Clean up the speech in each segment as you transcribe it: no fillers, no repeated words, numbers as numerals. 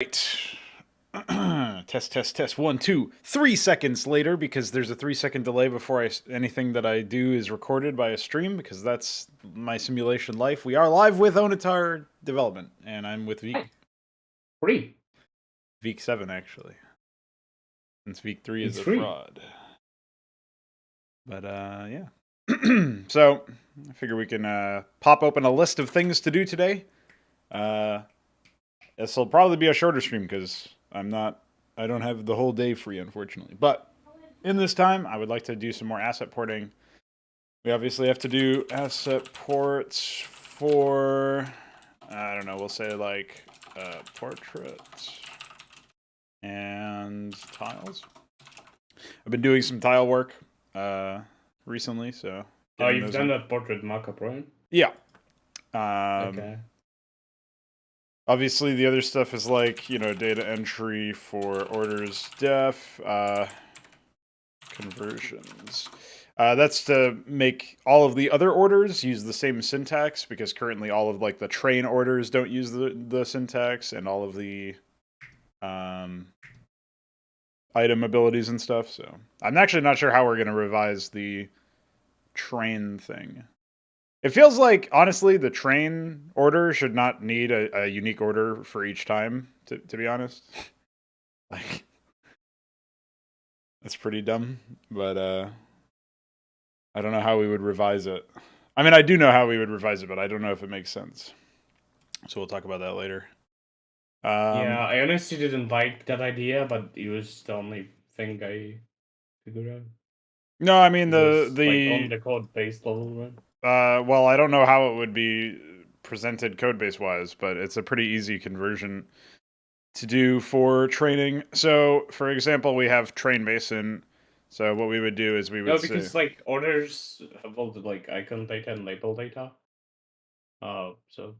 Test, test, test. 1, 2, 3 seconds later, because there's a 3-second delay before anything that I do is recorded by a stream, because that's my simulation life. We are live with Onitar development, and I'm with Veeq. Free. Veeq7, actually. Since Veeq3 is a free. fraud. But, yeah. So, I figure we can pop open a list of things to do today. This will probably be a shorter stream, because I don't have the whole day free, unfortunately. But in this time, I would like to do some more asset porting. We obviously have to do asset ports for, I don't know, we'll say like portraits and tiles. I've been doing some tile work recently, so. Oh, you've done that portrait markup, right? Yeah. Okay. Obviously, the other stuff is like, you know, data entry for orders def, conversions. That's to make all of the other orders use the same syntax, because currently all of like the train orders don't use the syntax, and all of the item abilities and stuff. So I'm actually not sure how we're going to revise the train thing. It feels like, honestly, the train order should not need a unique order for each time, to be honest. Like, that's pretty dumb, but I don't know how we would revise it. I mean, I do know how we would revise it, but I don't know if it makes sense. So we'll talk about that later. Yeah, I honestly didn't like that idea, but it was the only thing I figured out. No, I mean Like on the code base level, right? Well, I don't know how it would be presented code base wise, but it's a pretty easy conversion to do for training. So, for example, we have train mason. So what we would do is we would because like orders have both like icon data and label data. So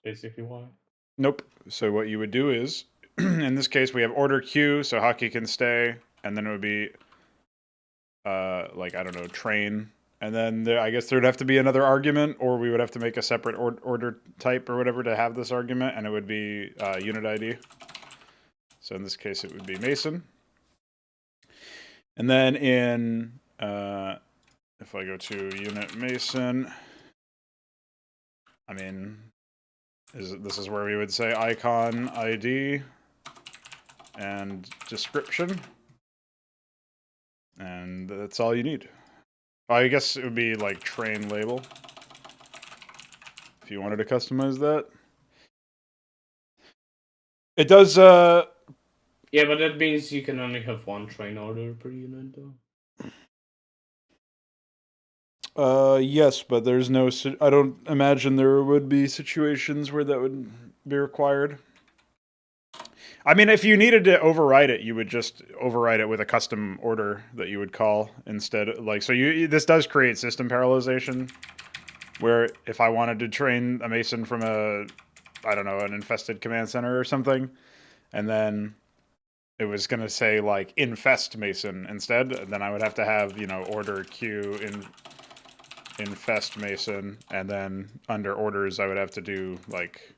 basically why? Nope. So what you would do is, in this case, we have order queue, so hockey can stay, and then it would be, like, I don't know, train. And then I guess there'd have to be another argument, or we would have to make a separate order type or whatever to have this argument, and it would be unit ID. So in this case, it would be Mason. And then in, if I go to unit Mason, I mean, this is where we would say icon ID and description. And that's all you need. I guess it would be like train label, if you wanted to customize that. It does, Yeah, but that means you can only have one train order per unit, though. Yes, but there's no, I don't imagine there would be situations where that would be required. I mean, if you needed to override it, you would just override it with a custom order that you would call instead. Like, so this does create system parallelization, where if I wanted to train a Mason from I don't know, an infested command center or something, and then it was going to say like infest Mason instead, then I would have to have, you know, order queue infest Mason, and then under orders I would have to do like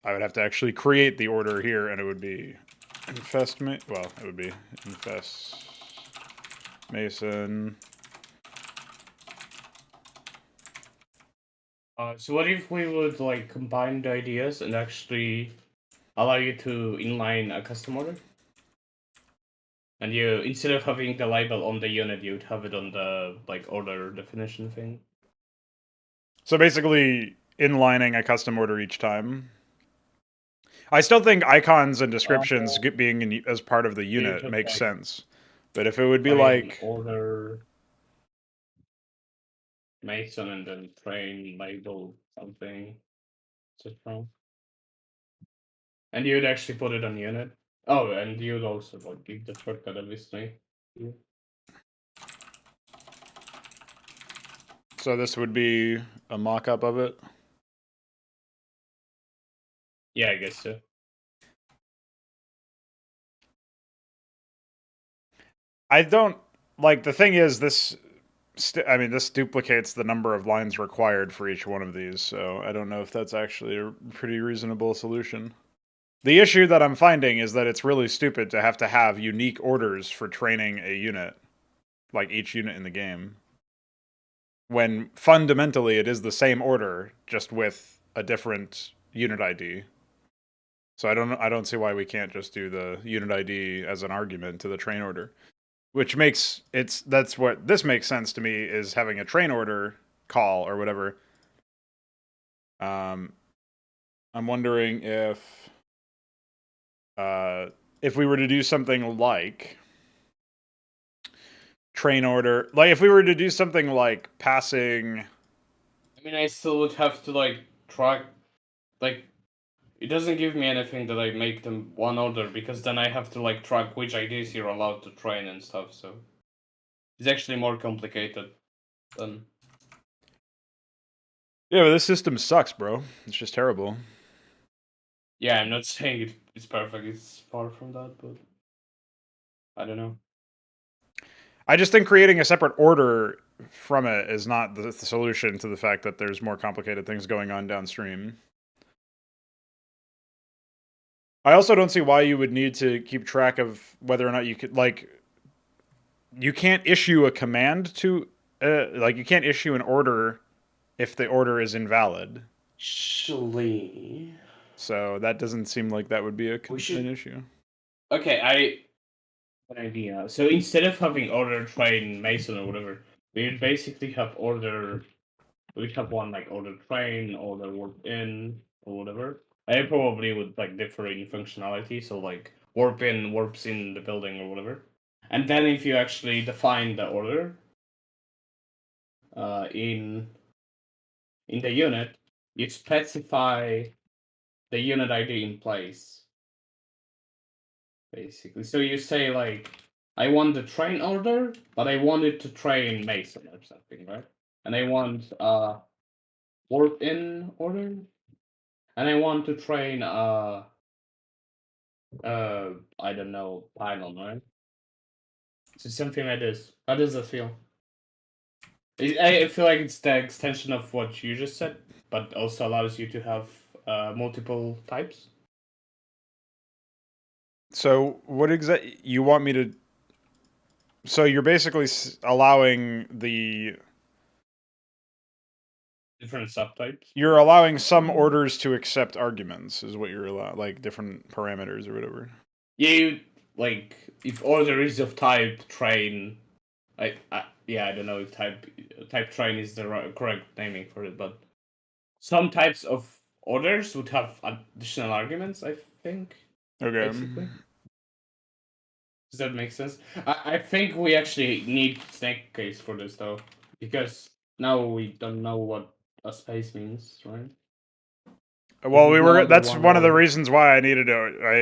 I would have to actually create the order here, and it would be infest well, it would be infest Mason. So what if we would like combine the ideas and actually allow you to inline a custom order? And you, instead of having the label on the unit, you'd have it on the like order definition thing. So basically, inlining a custom order each time. I still think icons and descriptions being as part of the unit makes sense. But if it would be like order Mason and then train label something, etc. And you'd actually put it on unit. Oh, and you'd also like give the shortcut obviously. Yeah. So this would be a mock-up of it? Yeah, I guess so. I don't, like, the thing is, this I mean, this duplicates the number of lines required for each one of these, so I don't know if that's actually a pretty reasonable solution. The issue that I'm finding is that it's really stupid to have unique orders for training a unit, like each unit in the game, when fundamentally it is the same order, just with a different unit ID. So I don't see why we can't just do the unit ID as an argument to the train order. Which makes that's what this makes sense to me, is having a train order call or whatever. I'm wondering if we were to do something like train order, like if we were to do something like passing. I mean, I still would have to like track, like, it doesn't give me anything that I make them one order, because then I have to like track which IDs you're allowed to train and stuff. So it's actually more complicated than. Yeah, but this system sucks, bro. It's just terrible. Yeah, I'm not saying it's perfect. It's far from that, but I don't know. I just think creating a separate order from it is not the solution to the fact that there's more complicated things going on downstream. I also don't see why you would need to keep track of whether or not you could, like, you can't issue a command to, like, you can't issue an order if the order is invalid. Actually, So that doesn't seem like that would be an should. issue. Okay, an idea. So instead of having order train Mason or whatever, we would basically have order. We'd have one like order train, order warp in, or whatever. I probably would like differ in functionality. So like warp in warps in the building or whatever. And then if you actually define the order in the unit, you specify the unit ID in place. Basically. So you say like, I want the train order, but I want it to train Mason or something, right? And I want warp in order, and I want to train I don't know, pylon, right? So something like this. How does that feel? I feel like it's the extension of what you just said, but also allows you to have multiple types. So what exactly you want me to? So you're basically allowing the Different subtypes. you're allowing some orders to accept arguments, is what you're allowing, like different parameters or whatever. Yeah, you, like if order is of type train, yeah, I don't know if type train is the correct naming for it, but some types of orders would have additional arguments, I think. Okay. Basically, does that make sense? I think we actually need snake case for this though, because now we don't know what a space means, right? Well, It's no longer that's one one of the word. reasons why I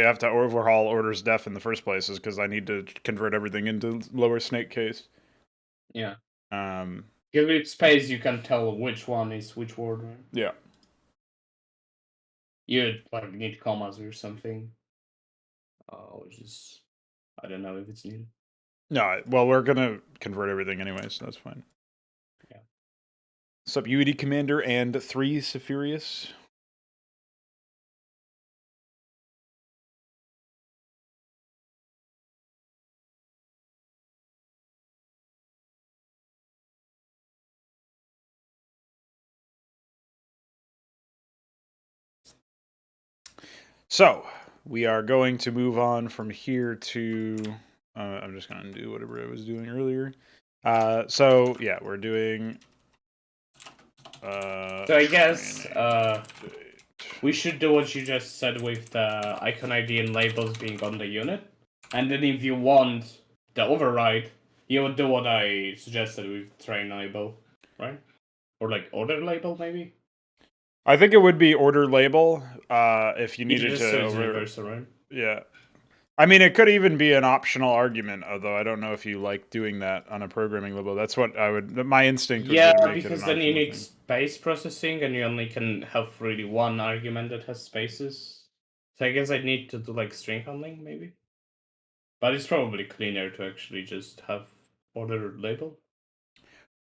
have to overhaul orders def in the first place, is because I need to convert everything into lower snake case. Yeah. Um, Give it space, you can tell which one is which word, right? yeah. You like need commas or something, which is, I don't know if it's needed. No, well, we're gonna convert everything anyway, so that's fine. Yeah. Sup, UED Commander and 3 Sephirius. So we are going to move on from here to. I'm just gonna do whatever I was doing earlier. So yeah, we're doing. So I guess we should do what you just said with the icon ID and labels being on the unit, and then if you want the override, you would do what I suggested with train label, right? Or like order label, maybe. I think it would be order label if you Yeah, needed just to so it's over. universal, right? Yeah, I mean, it could even be an optional argument, although I don't know if you like doing that on a programming level. That's what I would. My instinct would be Yeah, to make it an because then you optional need thing. space processing, and you only can have really one argument that has spaces. So I guess I'd need to do like string handling, maybe. But it's probably cleaner to actually just have order label.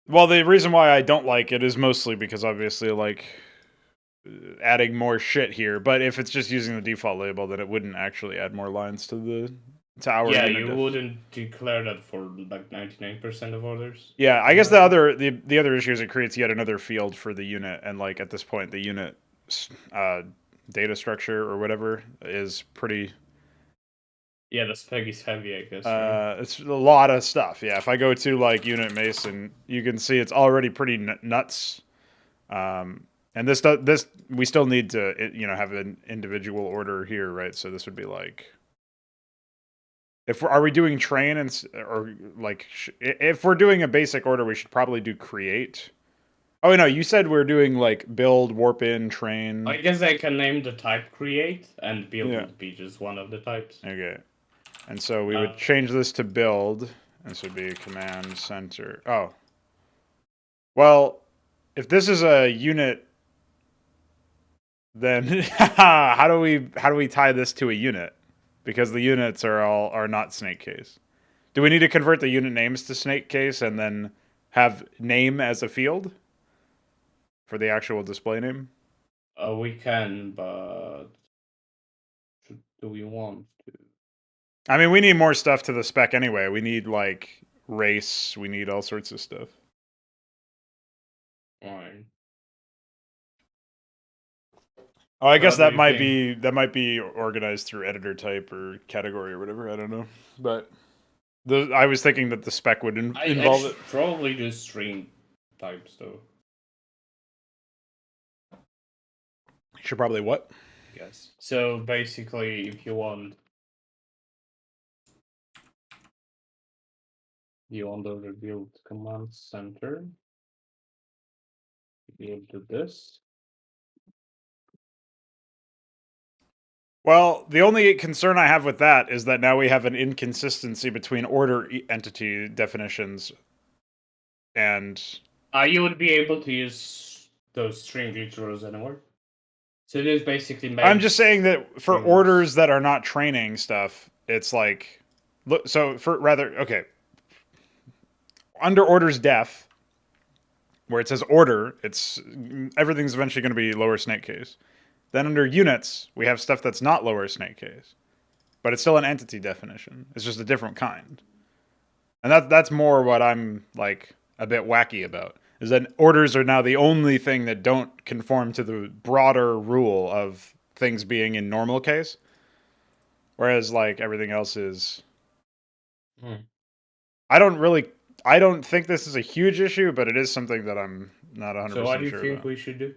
Well, the reason why I don't like it is mostly because obviously like adding more shit here. But if it's just using the default label, then it wouldn't actually add more lines to our Yeah, unit you diff. wouldn't declare that for like 99% of orders. Yeah, I guess the other issue is it creates yet another field for the unit, and like at this point, the unit data structure or whatever is pretty. Yeah, the spec is heavy, I guess, right? It's a lot of stuff. Yeah, if I go to like unit Mason, you can see it's already pretty nuts. And this we still need to have an individual order here, right? So this would be like, are we doing train or like if we're doing a basic order, we should probably do create. Oh no, you said we're doing like build, warp in, train. I guess I can name the type create, and build Yeah. would be just one of the types. Okay. And so we would change this to build. This would be command center. Oh. Well, if this is a unit, then how do we tie this to a unit? Because the units are not snake case. Do we need to convert the unit names to snake case and then have name as a field for the actual display name? We can, but do we want to? I mean, we need more stuff to the spec anyway. We need like race. We need all sorts of stuff. Fine. Oh, I guess What that do might you be organized through editor type or category or whatever. I don't know, but I was thinking that the spec would involve I it. probably do string types though. Should probably what? Yes. So basically, if you want the build command center, you'll do this. Well, the only concern I have with that is that now we have an inconsistency between order entity definitions and. You would be able to use those string literals anywhere. So it is basically. I'm just saying that for strings. orders that are not training stuff, it's like, look. So for rather, okay, under orders def, where it says order, it's everything's eventually going to be lower snake case. Then under units, we have stuff that's not lower snake case, but it's still an entity definition. It's just a different kind, and that's more what I'm like a bit wacky about. Is that orders are now the only thing that don't conform to the broader rule of things being in normal case, whereas like everything else is. I don't think this is a huge issue, but it is something that I'm not 100% sure. So what do you think about. we should do?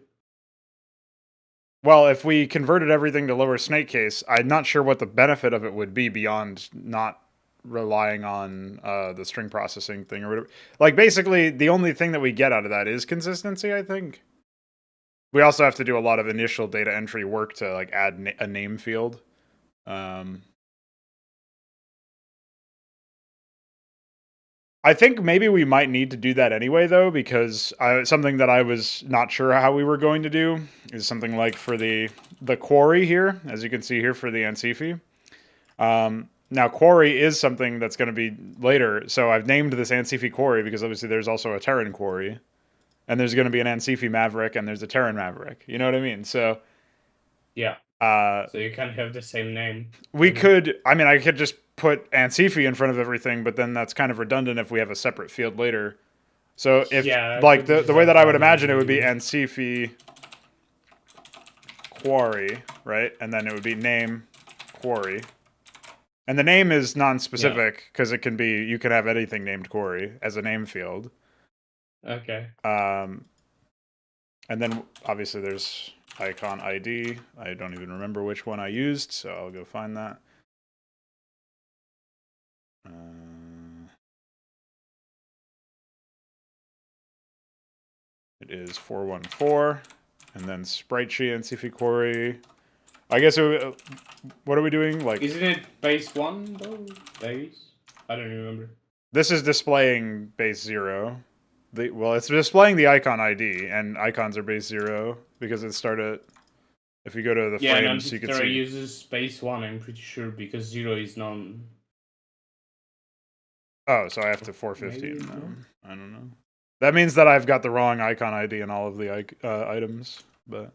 Well, if we converted everything to lower snake case, I'm not sure what the benefit of it would be beyond not relying on the string processing thing or whatever. Like basically, the only thing that we get out of that is consistency. I think. We also have to do a lot of initial data entry work to like add a name field. I think maybe we might need to do that anyway, though, because something that I was not sure how we were going to do is something like for the quarry here, as you can see here for the Ansifi. Now, quarry is something that's going to be later, so I've named this Ansifi quarry because obviously there's also a Terran quarry, and there's going to be an Ansifi Maverick, and there's a Terran Maverick. You know what I mean? So yeah. So you can have the same name. We could. I mean, I could just put Ansifi in front of everything, but then that's kind of redundant if we have a separate field later. So if like the way that I would imagine it would be Ansifi quarry, right? And then it would be name quarry. And the name is non-specific because it can be, you can have anything named quarry as a name field. Okay. And then obviously there's icon ID. I don't even remember which one I used, so I'll go find that. It is 414, and then sprite sheet and Ansifi quarry. I guess what are we doing? Like, isn't it base 1 though? Base? I don't remember. This is displaying base 0. Well, it's displaying the icon ID, and icons are base 0 because it started. If you go to the frames, you can see. Uses base 1. I'm pretty sure because 0 is none. Oh, so I have to 415 now. I don't know. That means that I've got the wrong icon ID in all of the items, but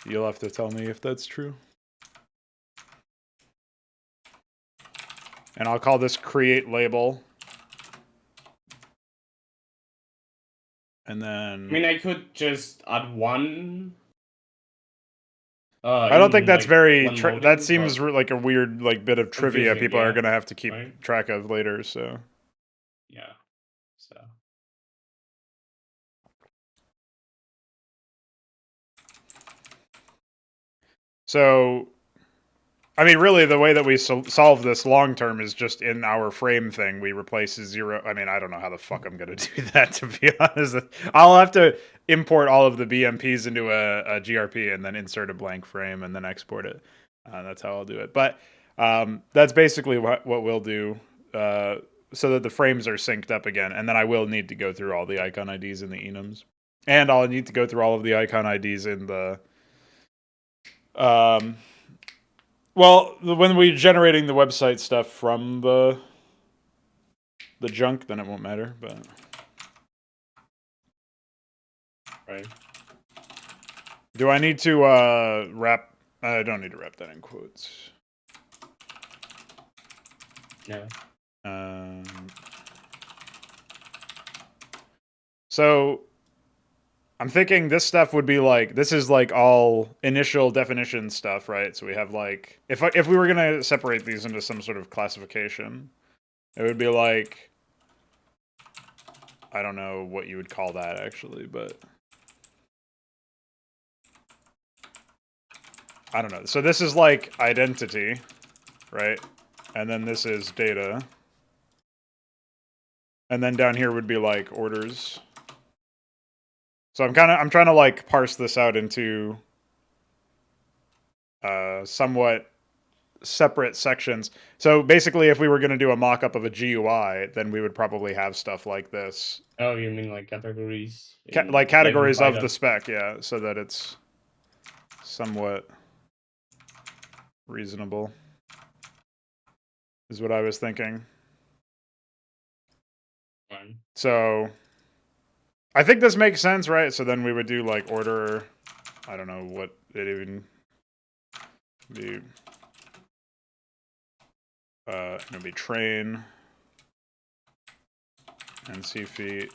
you'll have to tell me if that's true. And I'll call this create label. And then... I mean, I could just add one. I don't think that's like, very... module, that seems like a weird bit of trivia people yeah. are going to have to keep track of later, so... Yeah, so... So, I mean, really, the way that we solve this long term is just in our frame thing. We replace 0. I mean, I don't know how the fuck I'm going to do that, to be honest. I'll have to import all of the BMPs into a GRP and then insert a blank frame and then export it. That's how I'll do it. But that's basically what we'll do so that the frames are synced up again. And then I will need to go through all the icon IDs in the enums. And I'll need to go through all of the icon IDs in the... well, when we're generating the website stuff from the junk, then it won't matter, but... Right. Do I need to wrap... I don't need to wrap that in quotes. No. So... I'm thinking this stuff would be like... This is like all initial definition stuff, right? So we have like... If we were going to separate these into some sort of classification, it would be like... I don't know what you would call that, actually, but... I don't know. So this is like identity, right? And then this is data. And then down here would be like orders. So I'm trying to like parse this out into somewhat separate sections. So basically, if we were going to do a mock-up of a GUI, then we would probably have stuff like this. Oh, you mean like categories? Like categories of the spec, yeah, so that it's somewhat reasonable, is what I was thinking. Fine. So I think this makes sense, right? So then we would do like order, I don't know what it even be. It would be train, NC feet,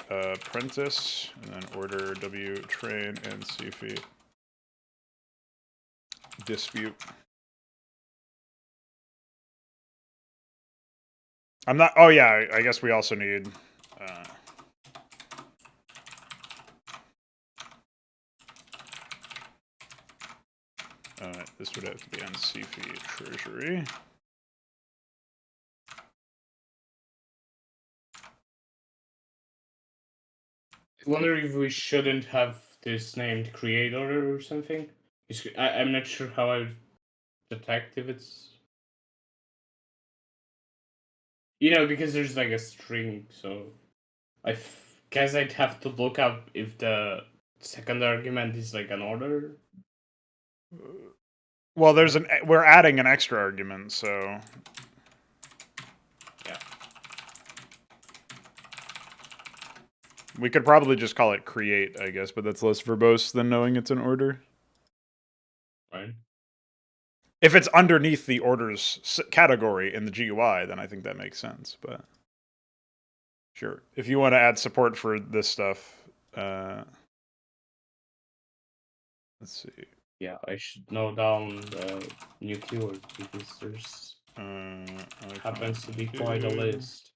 apprentice, and then order W train NC feet. Dispute. I'm not... Oh yeah, I guess we also need... this would have to be NC feet treasury. I wonder if we shouldn't have this named create order or something. I'm not sure how I would detect if it's... You know, because there's like a string, so... I guess I'd have to look up if the second argument is like an order. Well, we're adding an extra argument, so... Yeah. We could probably just call it create, I guess, but that's less verbose than knowing it's an order. Right. If it's underneath the orders category in the GUI, then I think that makes sense, but... Sure. If you want to add support for this stuff, let's see. Yeah, I should note down the new keyword because there's happens to be quite a list.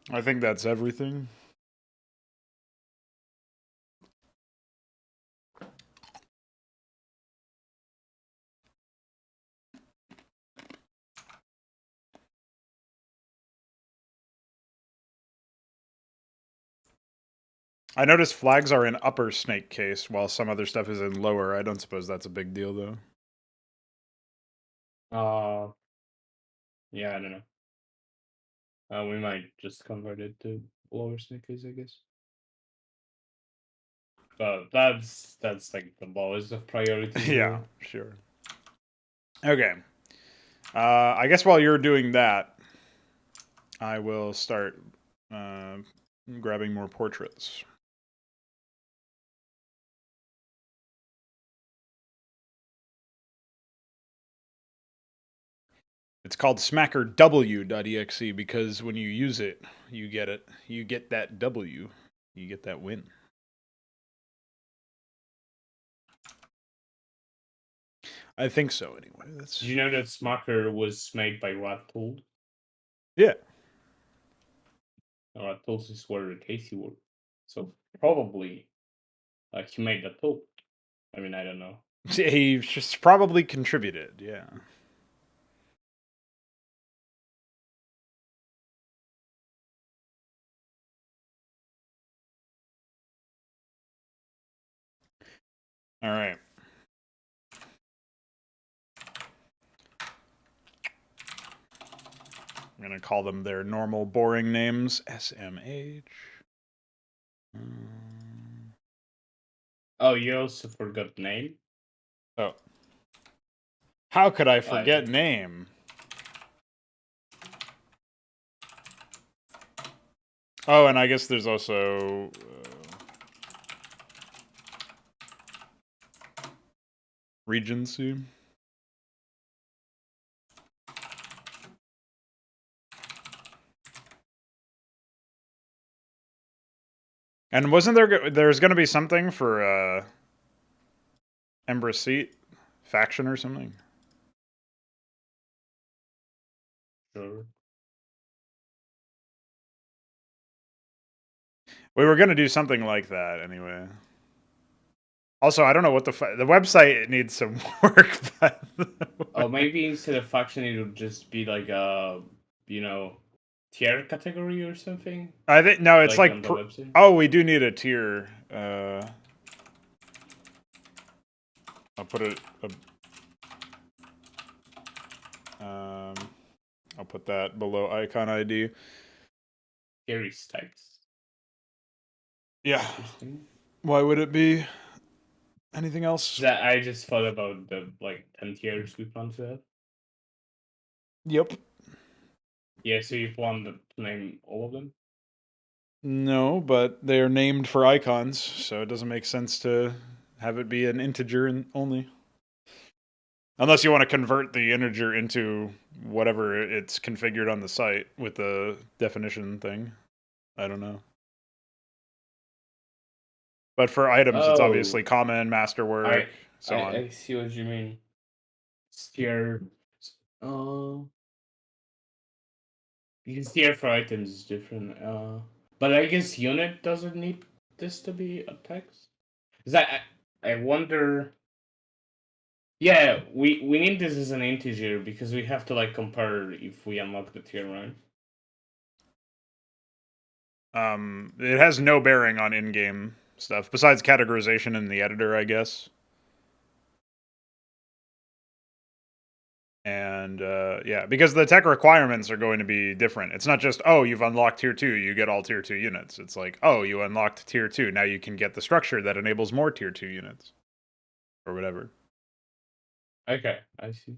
I think that's everything. I noticed flags are in upper snake case while some other stuff is in lower. I don't suppose that's a big deal though. Yeah, I don't know. We might just convert it to lower snakes, I guess. But that's like the lowest of priorities. Yeah, Really. sure. Okay. I guess while you're doing that, I will start grabbing more portraits. It's called smackerw.exe because when you use it, you get that W, you get that win. I think so anyway. That's... Did you know that Smacker was made by Rat-Tool? Yeah. Rat-Tool is where Casey worked. So probably he made that tool. I mean, I don't know. He just probably contributed, yeah. All right. I'm going to call them their normal boring names. SMH. Oh, you also forgot name? Oh. How could I forget name? Oh, and I guess there's also... Regency. And wasn't there's going to be something for Ember Seat faction or something? Sure. We were going to do something like that anyway. Also, I don't know what the website needs some work. But Oh, maybe instead of faction, it would just be like a, tier category or something. I think no, it's like on the website. Oh, we do need a tier. I'll put it. I'll put that below icon ID. Tier stacks. Yeah. Why would it be anything else? I just thought about the 10 tiers we plan to have. Yep. Yeah, so you plan to name all of them? No, but they are named for icons, so it doesn't make sense to have it be an integer only. Unless you want to convert the integer into whatever it's configured on the site with the definition thing. I don't know. But for items, it's obviously common, masterwork, so on. I see what you mean. Tier... because tier for items is different. But I guess unit doesn't need this to be a text. Because I wonder... Yeah, we need this as an integer because we have to compare if we unlock the tier, right? It has no bearing on in-game stuff besides categorization in the editor, I guess. And yeah, because the tech requirements are going to be different. It's not just, oh, you've unlocked tier 2, you get all tier 2 units. It's like, oh, you unlocked tier 2, now you can get the structure that enables more tier 2 units. Or whatever. Okay, I see.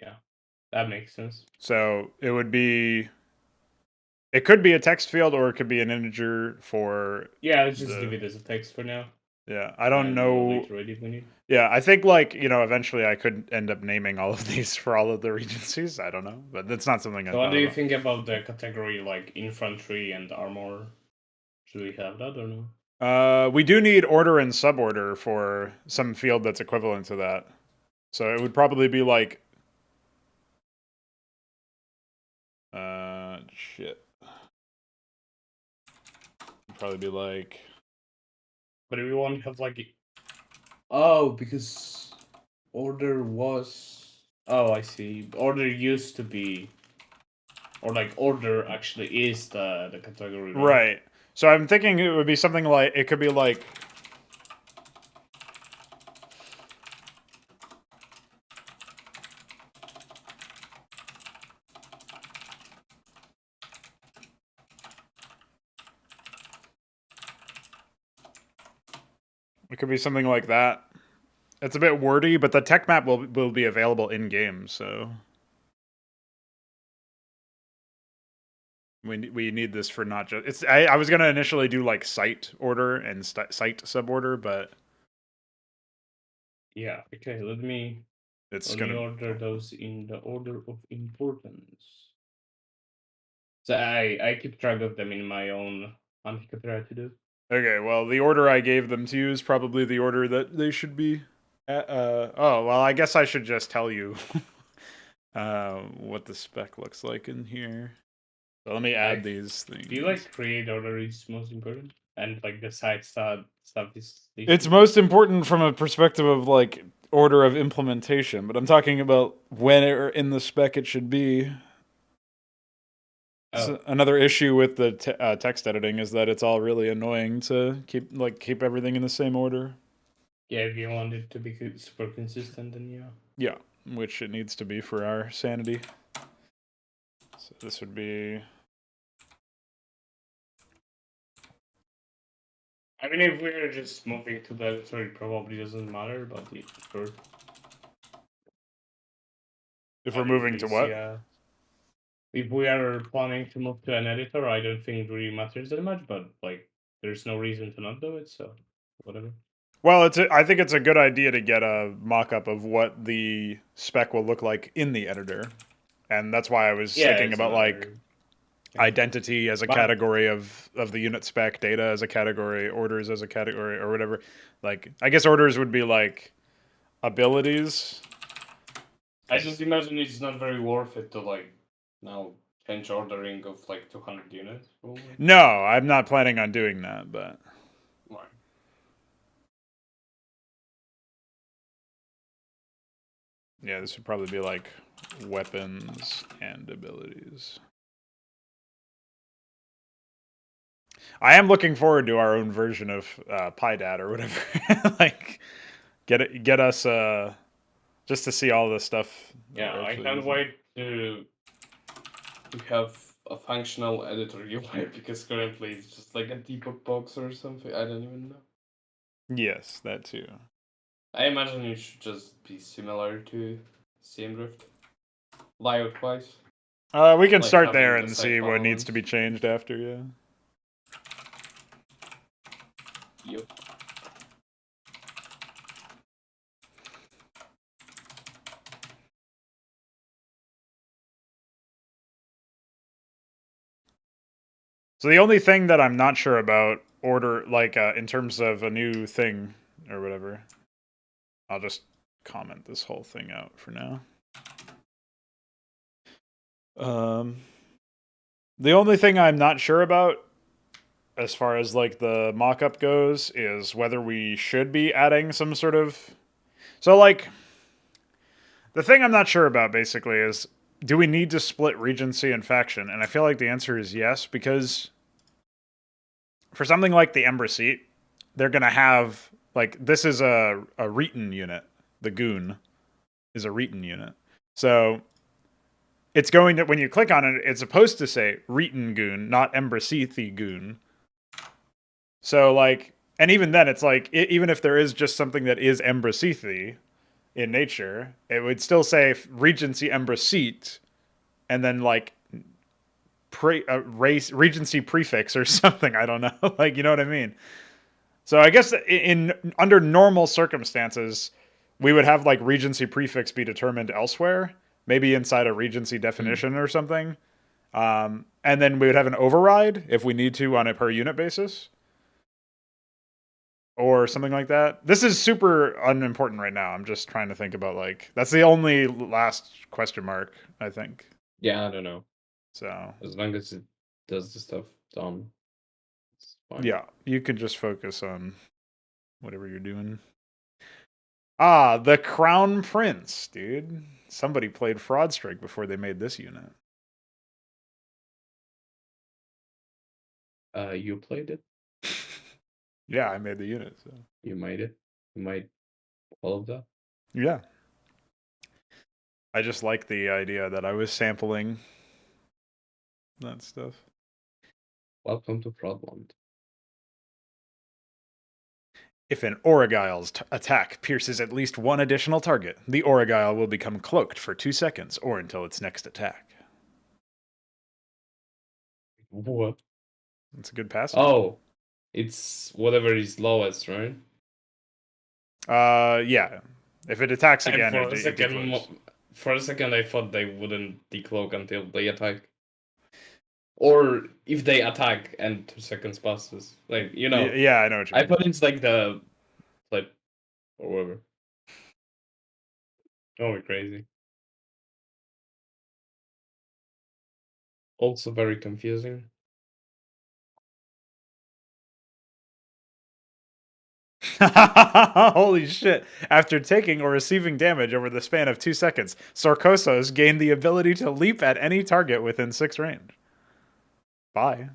Yeah, that makes sense. So it would be... It could be a text field or it could be an integer for... Yeah, let's just leave it as a text for now. Yeah, I don't know... Yeah, I think, eventually I could end up naming all of these for all of the regencies. I don't know, but that's not something I thought about. So what do you think about the category, infantry and armor? Should we have that or no? We do need order and suborder for some field that's equivalent to that. So it would probably be Shit. Probably be like. But we won't have like. Oh, because order was. Oh, I see. Order used to be. Or like order actually is the category. Right. So I'm thinking it would be something like, it could be like. It could be something like that. It's a bit wordy, but the tech map will be available in game, so we need this for not just it's. I was gonna initially do like site order and site suborder, but Yeah. Okay. Let me order those in the order of importance. So I keep track of them in my own Onitar to do. Okay, well, the order I gave them to you is probably the order that they should be at. Oh, well, I guess I should just tell you what the spec looks like in here. So let me add these things. Do you like create order is most important? And like the side stuff is... It's most important from a perspective of like order of implementation, but I'm talking about when in the spec it should be. Oh. So another issue with the text editing is that it's all really annoying to keep everything in the same order. Yeah, if you want it to be super consistent, then yeah. Yeah, which it needs to be for our sanity. So this would be... I mean, if we're just moving to the editor, it probably doesn't matter, but sure. If we're moving to what? Yeah. If we are planning to move to an editor, I don't think it really matters that much, but like, there's no reason to not do it, so whatever. Well, I think it's a good idea to get a mock-up of what the spec will look like in the editor. And that's why I was thinking about like identity as a category of the unit spec, data as a category, orders as a category, or whatever. Like, I guess orders would be like abilities. I just imagine it's not very worth it to like now change ordering of like 200 units. Probably. No, I'm not planning on doing that, but... Why? Yeah, this would probably be like weapons and abilities. I am looking forward to our own version of PyDat or whatever. Like, get us just to see all this stuff. Yeah, I can't wait to have a functional editor UI because currently it's just like a debug box or something. I don't even know. Yes, that too. I imagine it should just be similar to CMDrift, layout-wise. We can start there and see what needs to be changed after, yeah. Yep. So the only thing that I'm not sure about order, like in terms of a new thing or whatever, I'll just comment this whole thing out for now. The only thing I'm not sure about as far as like the mock-up goes is whether we should be adding some sort of... So like, the thing I'm not sure about basically is, do we need to split Regency and Faction? And I feel like the answer is yes, because for something like the Ember Seat, they're going to have, like, this is a Reeton unit. The Goon is a Reeton unit. So it's going to, when you click on it, it's supposed to say Reeton Goon, not Ember Seathy Goon. So, like, and even then, it's like, even if there is just something that is Ember Seathy in nature, it would still say Regency Ember Seat, and then, like, race Regency prefix or something. I don't know. Like, you know what I mean? So I guess under normal circumstances, we would have like Regency prefix be determined elsewhere, maybe inside a Regency definition or something. And then we would have an override if we need to on a per unit basis. Or something like that. This is super unimportant right now. I'm just trying to think about, like, that's the only last question mark, I think. Yeah, I don't know. So As long as it does the stuff done, it's fine. yeah, you can just focus on whatever you're doing. Ah, the Crown Prince, dude. Somebody played Fraud Strike before they made this unit. You played it. Yeah, I made the unit. So. You made it. You made all of that. Yeah. I just like the idea that I was sampling that stuff. Welcome to Fraudland. If an Origile's attack pierces at least one additional target, the Origile will become cloaked for 2 seconds or until its next attack. What? That's a good passive. Oh, it's whatever is lowest, right? Yeah. If it attacks And again, for it decloaks. for a second, I thought they wouldn't decloak until they attack, or if they attack and 2 seconds passes. Like Yeah, I know what you I mean. thought it's like the flip or whatever. Oh, crazy. Also very confusing. Holy shit. After taking or receiving damage over the span of 2 seconds, Sarcosos gained the ability to leap at any target within 6 range. Bye.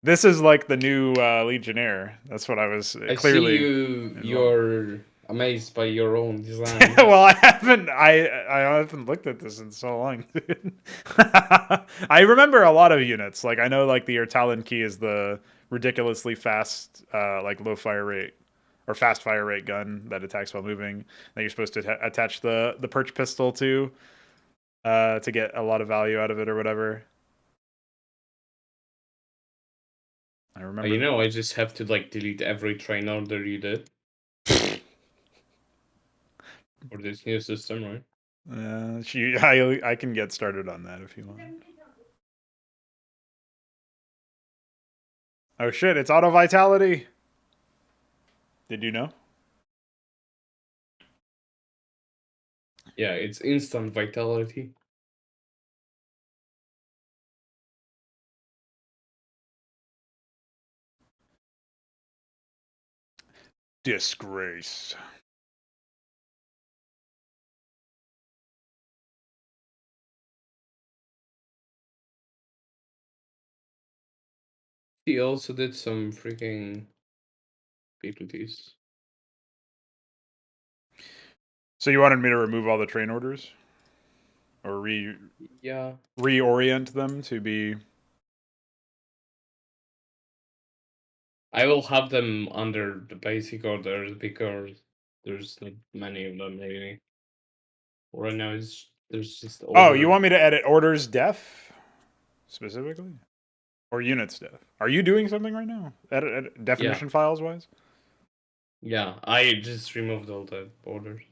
This is like the new Legionnaire. That's what I was I clearly. see you're amazed by your own design. Well, I haven't looked at this in so long. I remember a lot of units. Like I know like the Talon key is the ridiculously fast like low fire rate or fast fire rate gun that attacks while moving that you're supposed to attach the perch pistol to get a lot of value out of it or whatever. I remember. I just have to like delete every train order you did for this new system, right? I can get started on that if you want. Oh shit, it's auto vitality. Did you know? Yeah, it's instant vitality. Disgrace. He also did some freaking PPTs. So you wanted me to remove all the train orders? Or reorient them to be... I will have them under the basic orders because there's not many of them maybe. Right now there's just Oh, you order. want me to edit orders def? Specifically? Or units def? Are you doing something right now? Edit definition files wise? Yeah, I just removed all the orders.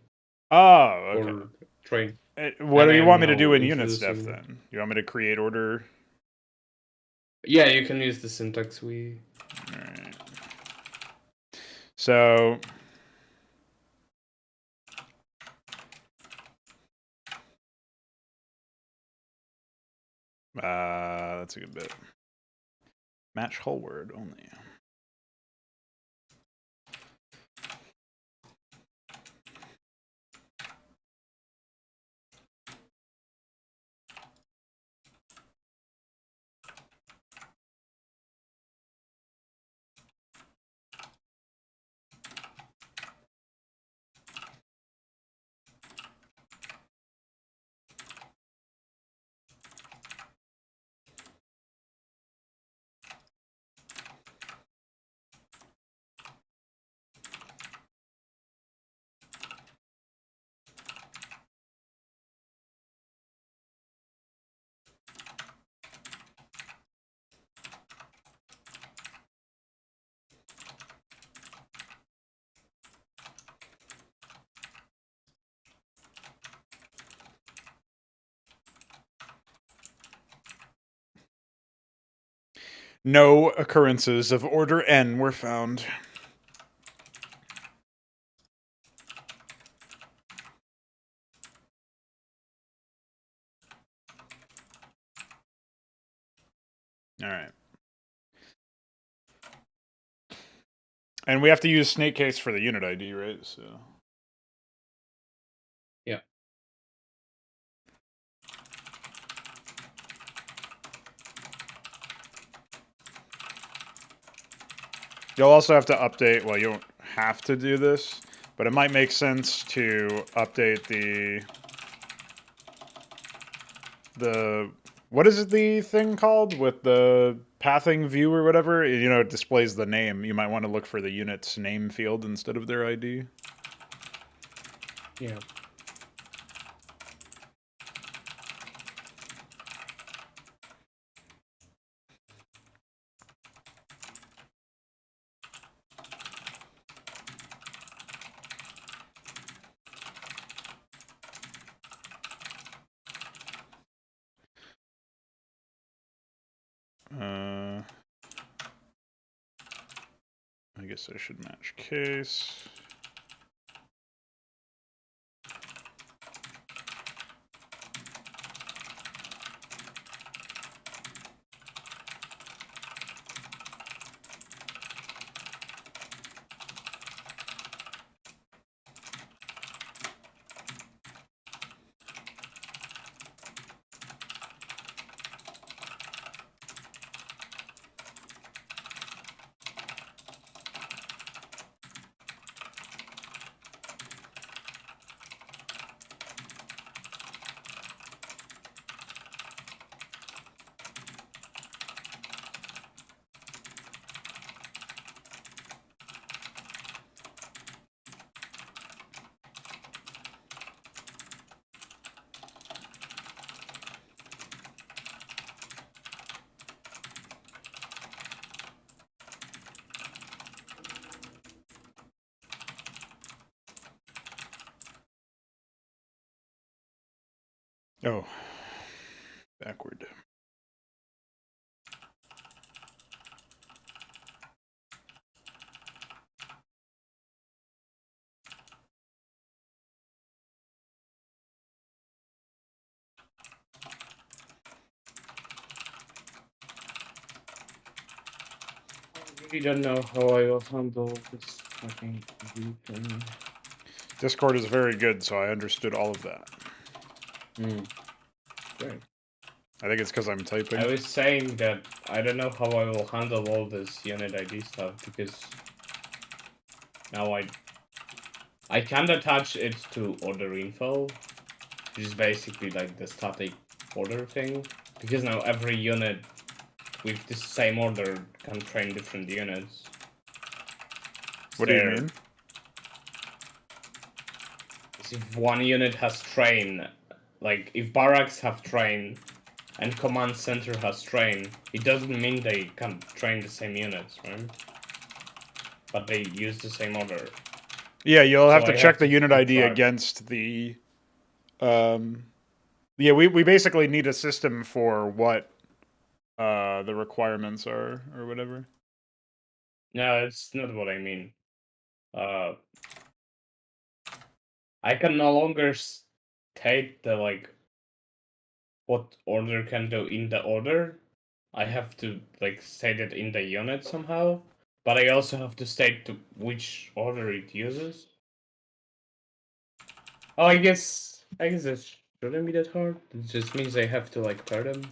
Oh, okay. Or train. What do you want me to do in units units def then? You want me to create order? Yeah, you can use the syntax we... Alright. So... that's a good bit. Match whole word only. No occurrences of order N were found. All right. And we have to use snake case for the unit ID, right? So. Yeah. You'll also have to update, well, you don't have to do this, but it might make sense to update the what is it, the thing called with the pathing view or whatever? You know, it displays the name. You might want to look for the unit's name field instead of their ID. Yeah. I guess I should match case. Oh, backward. I really don't know how I will handle this fucking thing. Discord is very good, so I understood all of that. Great. I think it's because I'm typing. I was saying that I don't know how I will handle all this unit ID stuff because now I can't attach it to order info, which is basically like the static order thing, because now every unit with the same order can train different units. What do you mean? If one unit has train, like if barracks have train and command center has train, it doesn't mean they can train the same units, right? But they use the same order. Yeah, you'll have So to I check have the to unit keep ID track. against the. Yeah, we basically need a system for what the requirements are or whatever. No, it's not what I mean. I can no longer state the like what order can do in the order. I have to like state it in the unit somehow, but I also have to state which order it uses. Oh, I guess it shouldn't be that hard. It just means I have to like pair them.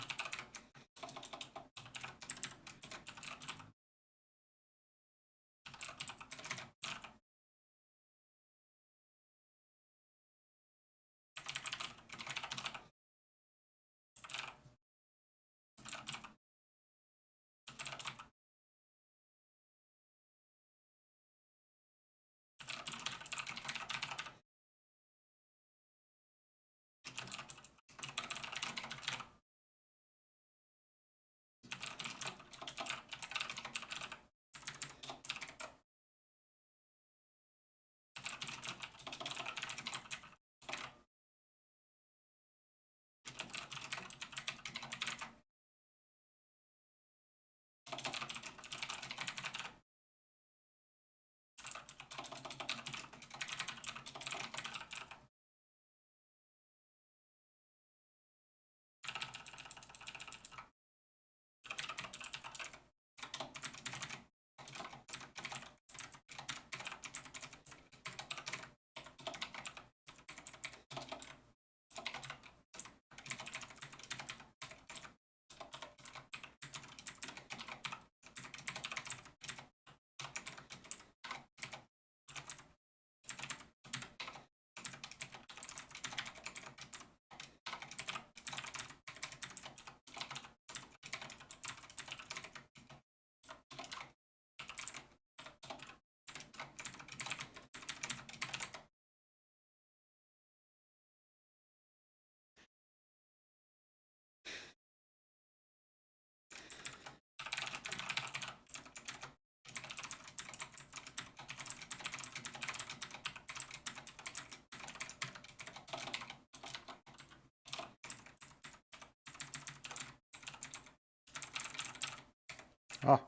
Ah.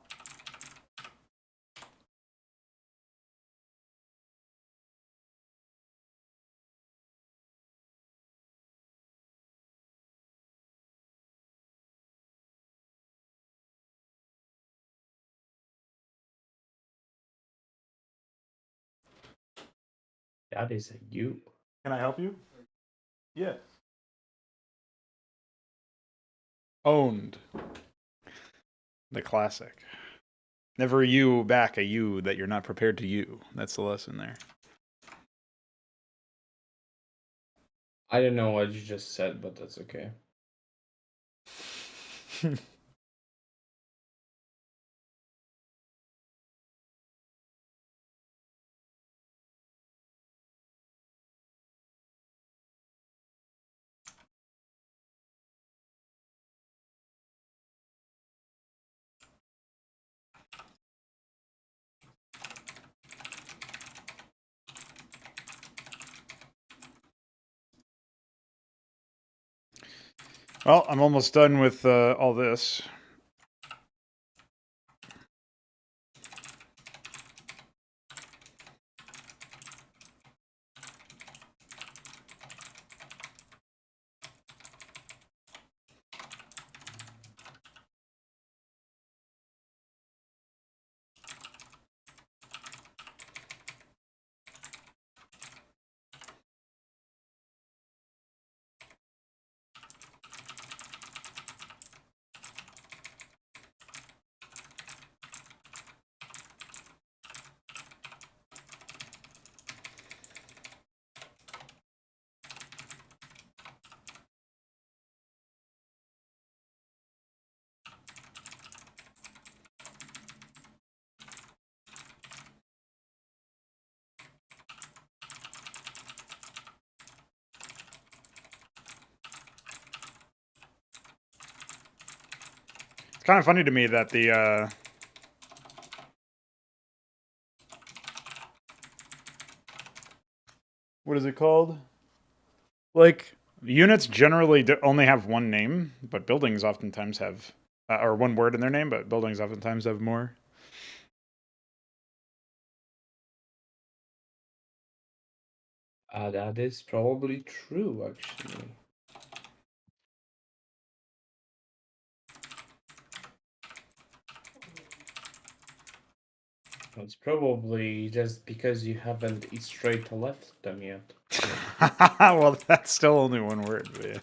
That is a U. Can I help you? Yes. Owned. The classic. Never you back a you that you're not prepared to you. That's the lesson there. I don't know what you just said, but that's okay. Well, I'm almost done with all this. It's kind of funny to me that the what is it called? Like, units generally only have one name, but buildings oftentimes have, or one word in their name, but buildings oftentimes have more. That is probably true, actually. It's probably just because you haven't straight left them yet. Well, that's still only one word. But yeah.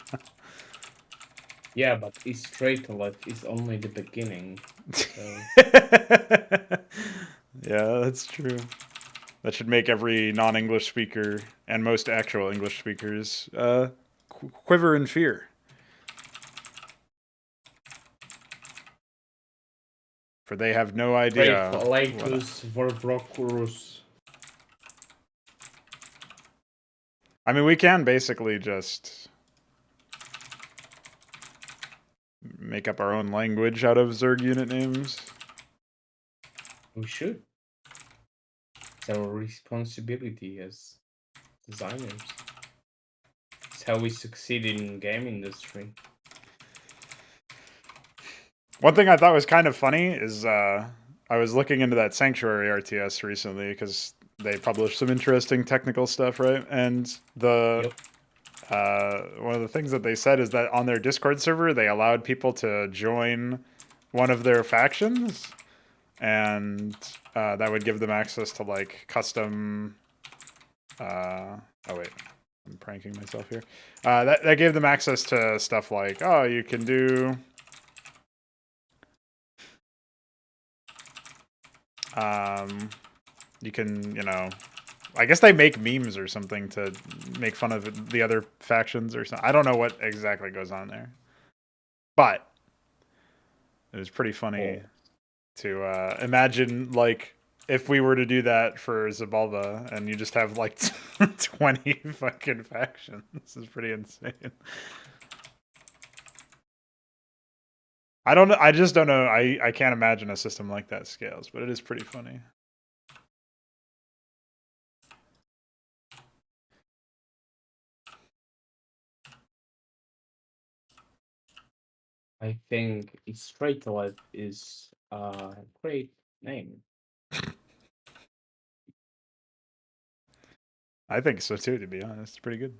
Yeah, but straight left is only the beginning. So Yeah, that's true. That should make every non-English speaker and most actual English speakers quiver in fear. For they have no idea. Laicus Vorvrocurus. I mean, we can basically just make up our own language out of Zerg unit names. We should. It's our responsibility as designers. It's how we succeed in game industry. One thing I thought was kind of funny is I was looking into that Sanctuary RTS recently because they published some interesting technical stuff, right? And the one of the things that they said is that on their Discord server, they allowed people to join one of their factions, and that would give them access to like custom. Oh wait, I'm pranking myself here. That gave them access to stuff like, oh, you can do. You can, you know, I guess they make memes or something to make fun of the other factions or something. I don't know what exactly goes on there, but it was pretty funny to imagine, like, if we were to do that for Zabalba and you just have like 20 fucking factions. This is pretty insane. I don't know. I just don't know. I can't imagine a system like that scales, but it is pretty funny. I think straight left is Great name. I think so too, to be honest. It's pretty good.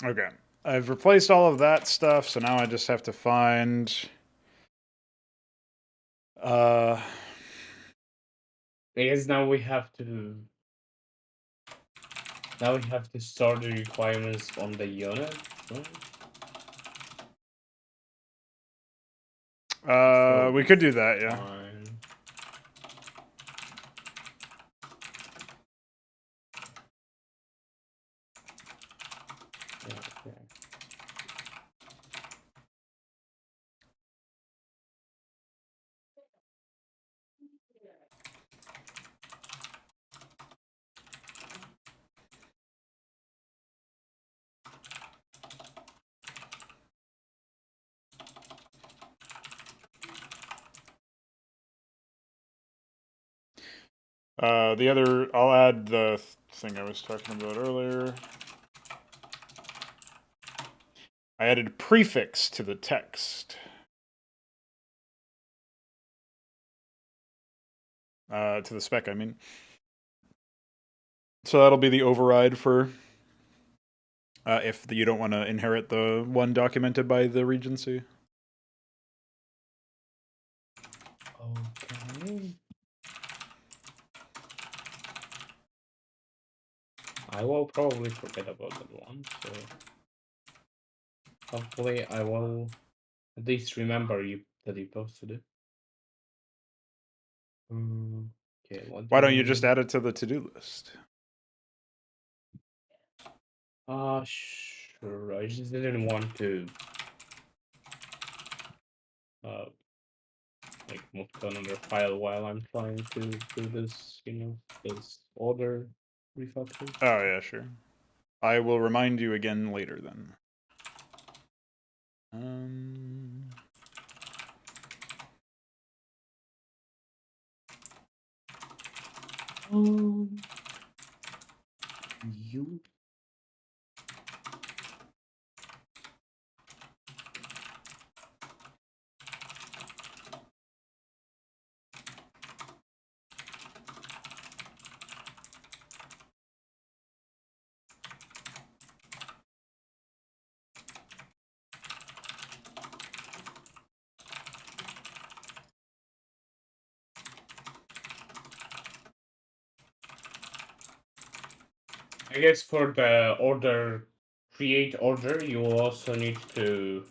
Okay. I've replaced all of that stuff, so now I just have to find... I guess now we have to... Now we have to store the requirements on the unit, right? We could do that, yeah. Fine. Okay. I'll add the thing I was talking about earlier. I added prefix to the text. To the spec, I mean. So that'll be the override for if you don't want to inherit the one documented by the Regency. Okay. I will probably forget about that one, so hopefully I will at least remember that you posted it. Okay, Why don't you just add it to the to-do list? Sure. I just didn't want to like move to another file while I'm trying to do this, this order refactor. Oh, yeah, sure. I will remind you again later then. You. I guess for the order, create order, you will also need to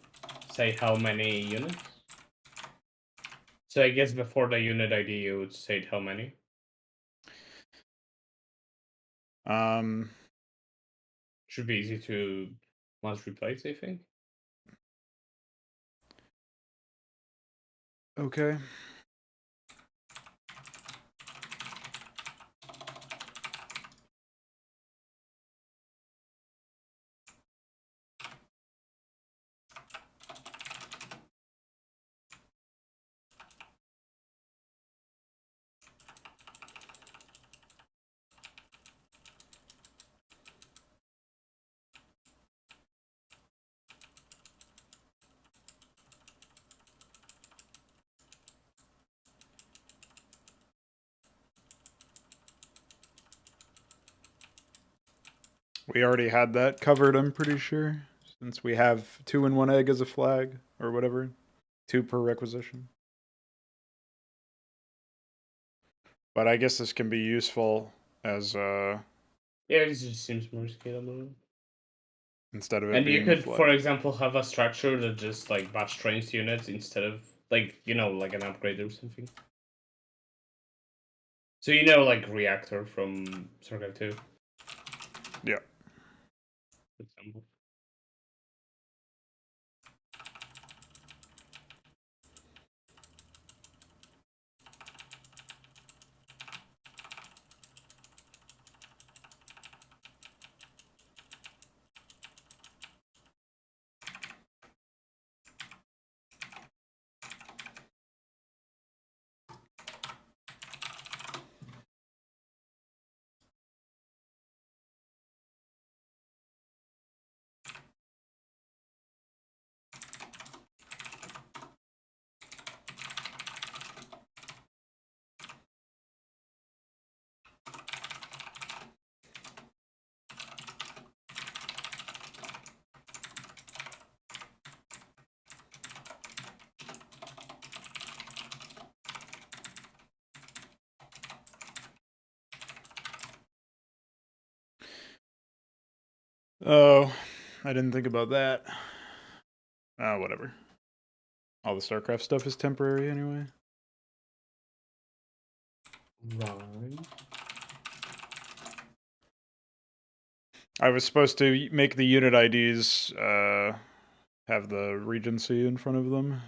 say how many units. So I guess before the unit ID, you would state how many. Should be easy to once replace, I think. Okay. We already had that covered, I'm pretty sure, since we have 2 in 1 egg as a flag, or whatever. 2 per requisition. But I guess this can be useful as Yeah, it just seems more scalable. instead of it And you being a could, flag. for example, have a structure that just like batch trains units instead of like like an upgrade or something. So like reactor from Circle 2. Yeah. For example. Oh, I didn't think about that. Whatever. All the StarCraft stuff is temporary anyway. Right. I was supposed to make the unit IDs have the Regency in front of them.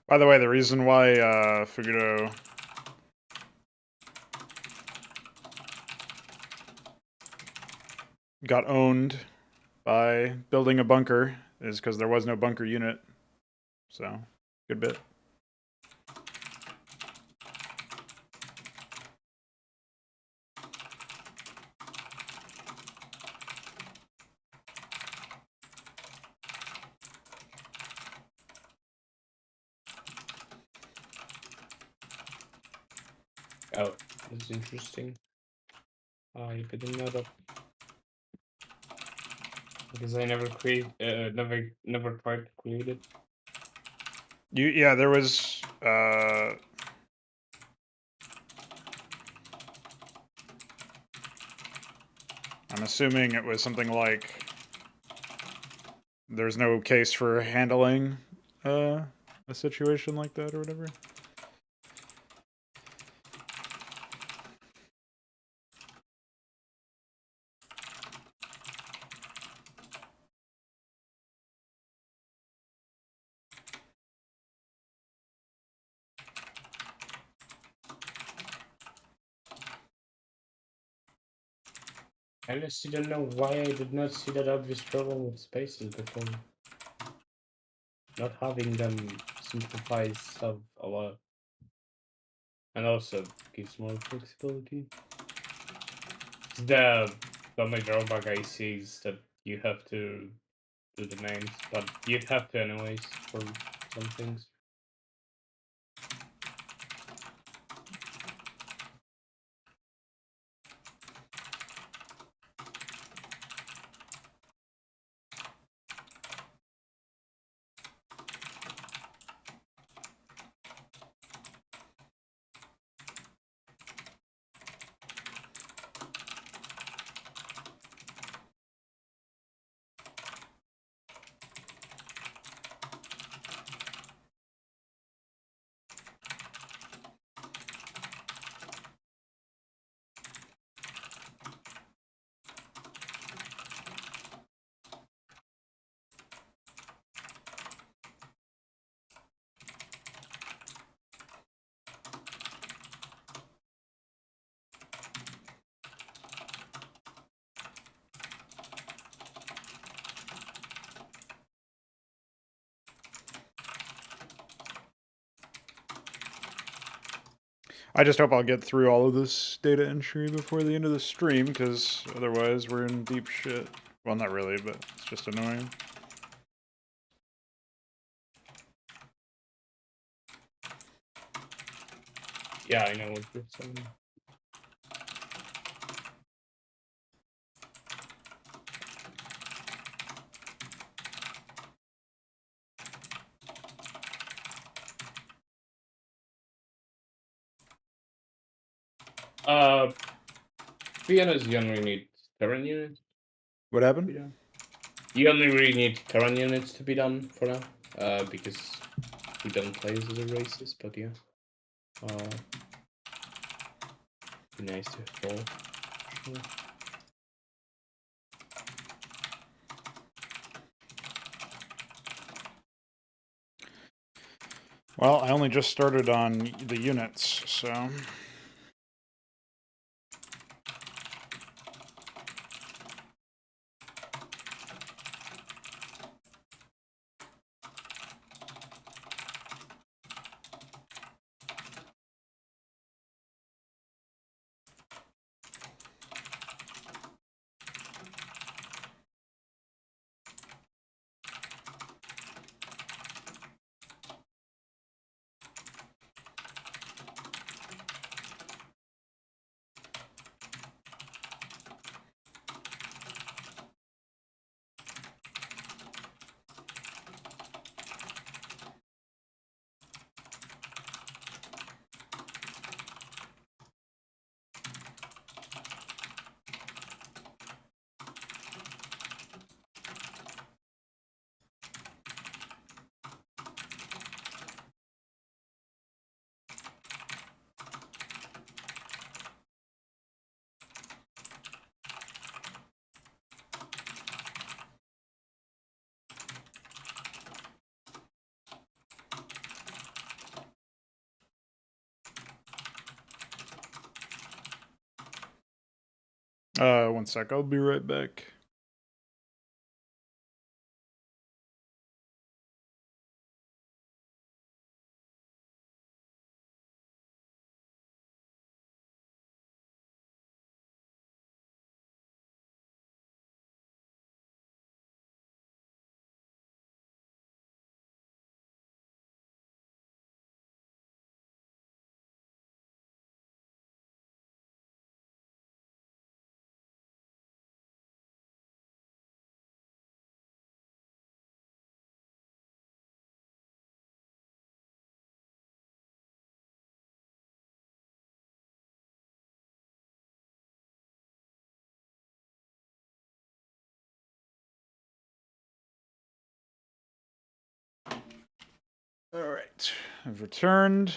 By the way, the reason why Fugito got owned by building a bunker is because there was no bunker unit. So, good bit. Oh, that's interesting. I didn't know that. Because I never never tried to create it. Yeah, there was I'm assuming it was something like there's no case for handling a situation like that or whatever. I honestly don't know why I did not see that obvious problem with spaces before. Not having them simplifies stuff a lot. And also gives more flexibility. The only drawback I see is that you have to do the names, but you have to anyways for some things. I just hope I'll get through all of this data entry before the end of the stream, because otherwise we're in deep shit. Well, not really, but it's just annoying. Yeah, I know what you're saying. To be honest, you only need current units. What happened? You only really need current units to be done for now, because we don't play as a racist, but yeah. Be nice to have all. Sure. Well, I only just started on the units, so... One sec. I'll be right back. All right, I've returned.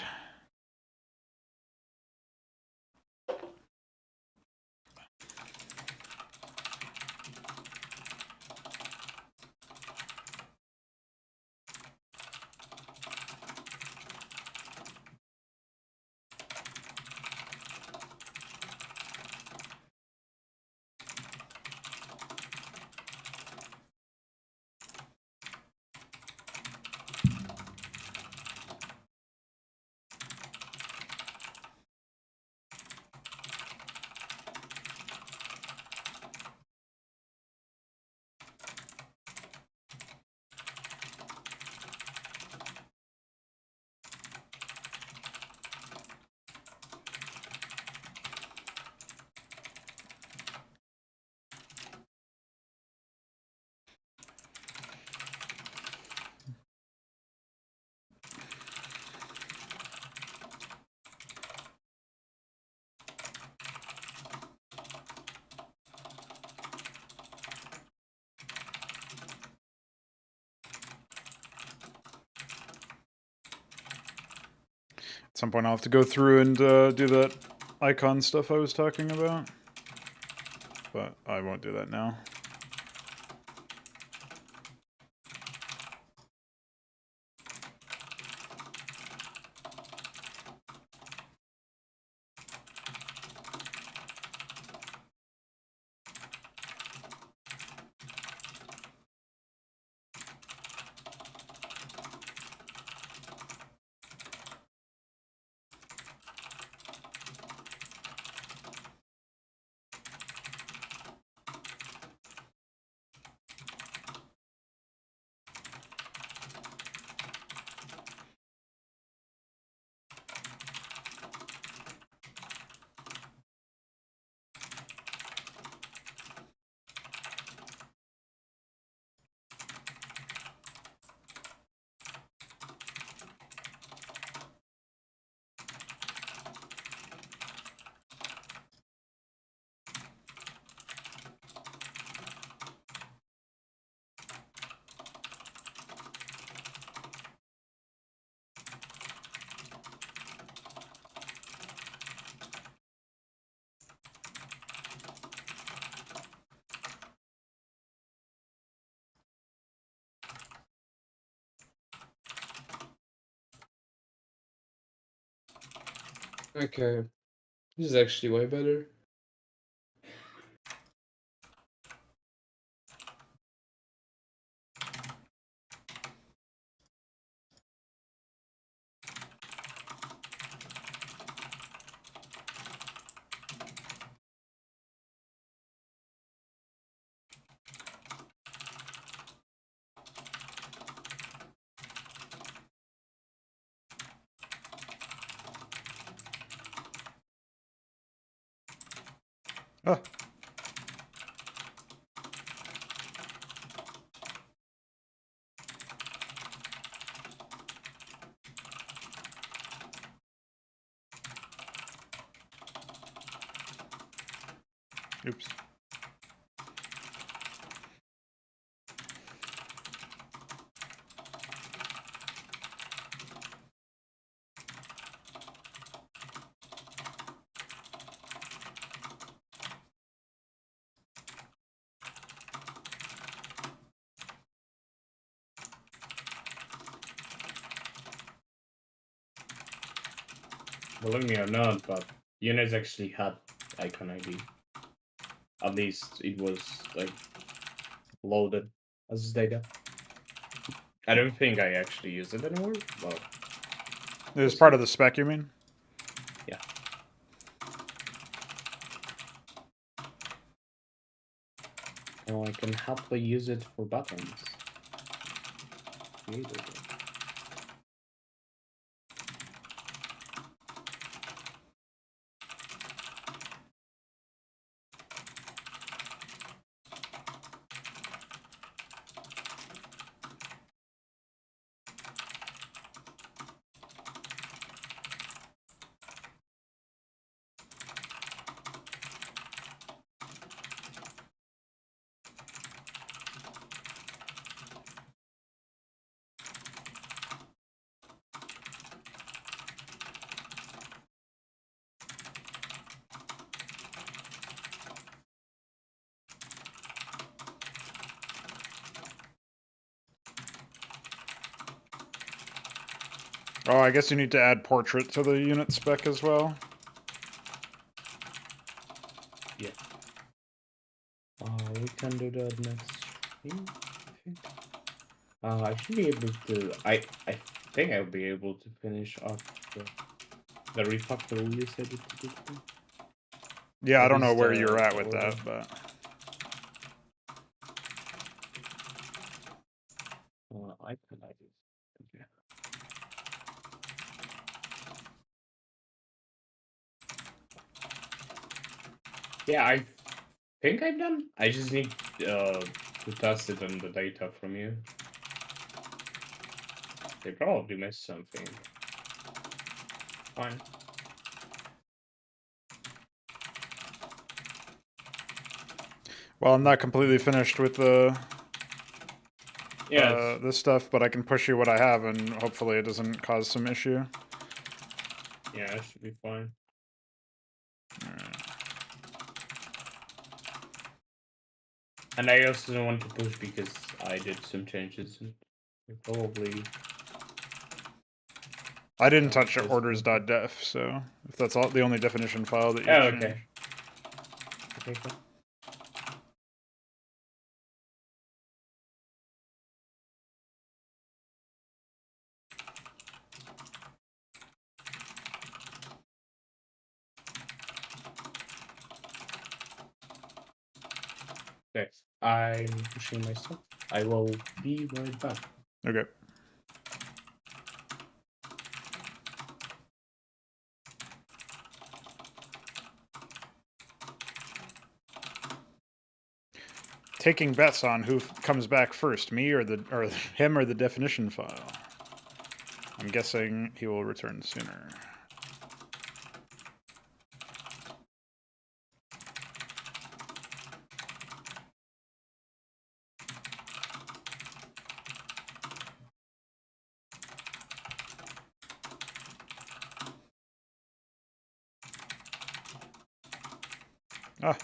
At some point, I'll have to go through and do that icon stuff I was talking about. But I won't do that now. Okay, this is actually way better. Ah. Oops. Believe me or not, but units actually had icon ID. at least it was like loaded as data. I don't think I actually use it anymore, but It was part of the spec, you mean? yeah. Well, I can happily use it for buttons. Neither. Oh, I guess you need to add portrait to the unit spec as well. Yeah. We can do that next stream, I think. I should be able to. I think I'll be able to finish off the refactor we decided to do. Yeah, I At don't know least where you're at the with that, order. but I can like it. Okay. Yeah, I think I'm done. I just need to test it on the data from you. They probably missed something. Fine. well, I'm not completely finished with the Yeah, this stuff, but I can push you what I have, and hopefully it doesn't cause some issue. yeah, it should be fine. And I also don't want to push because I did some changes. And probably. I didn't touch That's orders.def, so if that's all the only definition file that you Oh, change. okay. Okay, cool. Okay, I'm pushing myself. I will be right back. Okay. Taking bets on who comes back first, me or him or the definition file. I'm guessing he will return sooner. Ah.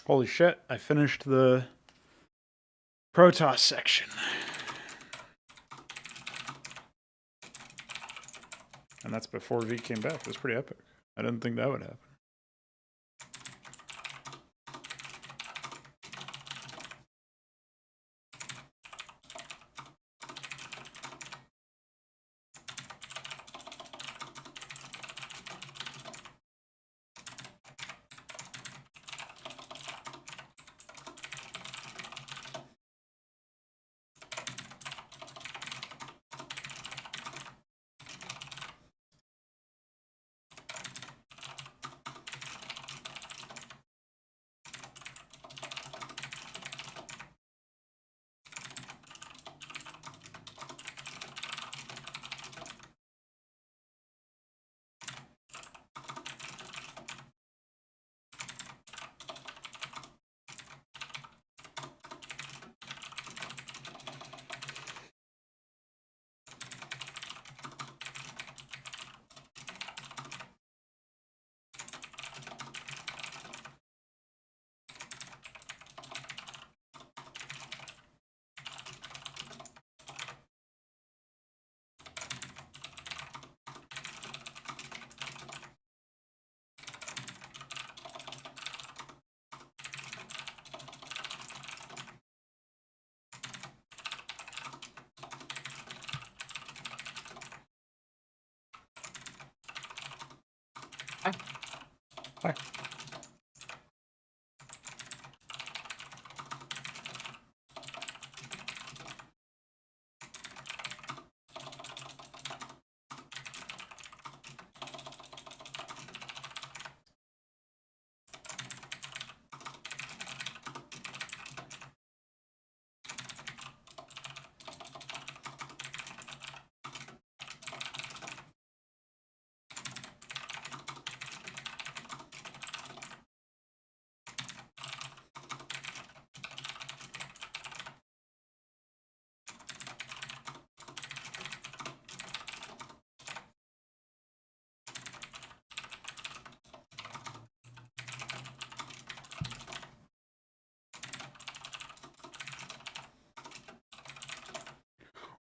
Holy shit, I finished the Protoss section. And that's before Veeq came back. It was pretty epic. I didn't think that would happen. Hi.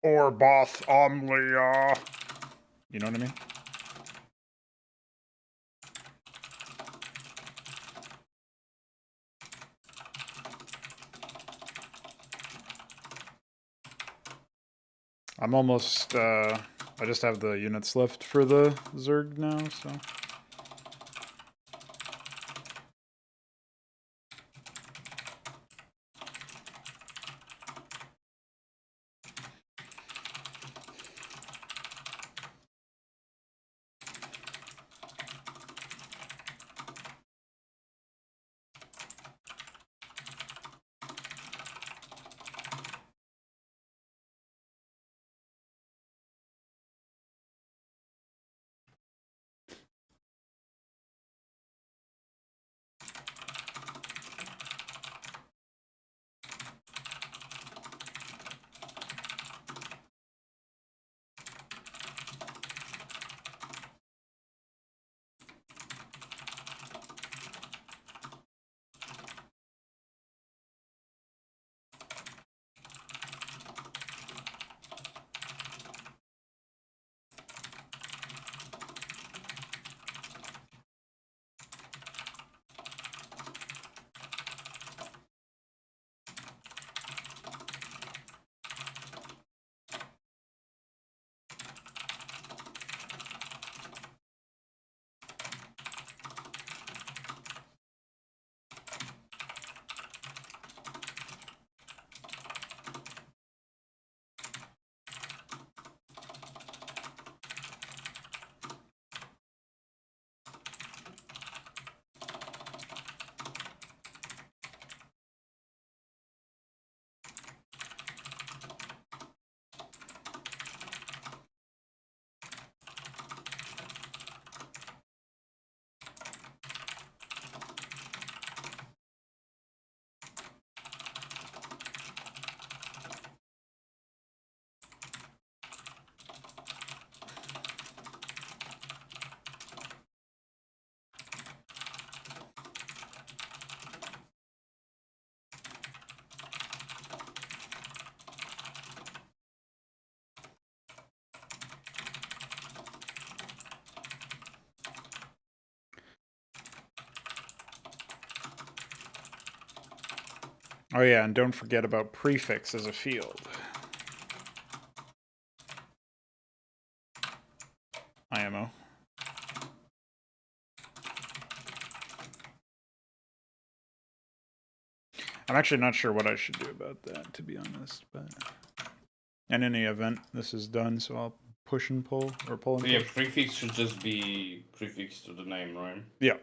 Or Both Omlia. You know what I mean? I'm almost, I just have the units left for the Zerg now, so. Oh yeah, and don't forget about prefix as a field. IMO. I'm actually not sure what I should do about that, to be honest. But in any event, this is done, so I'll push and pull, or pull and Yeah, push. prefix should just be prefix to the name, right? Yeah.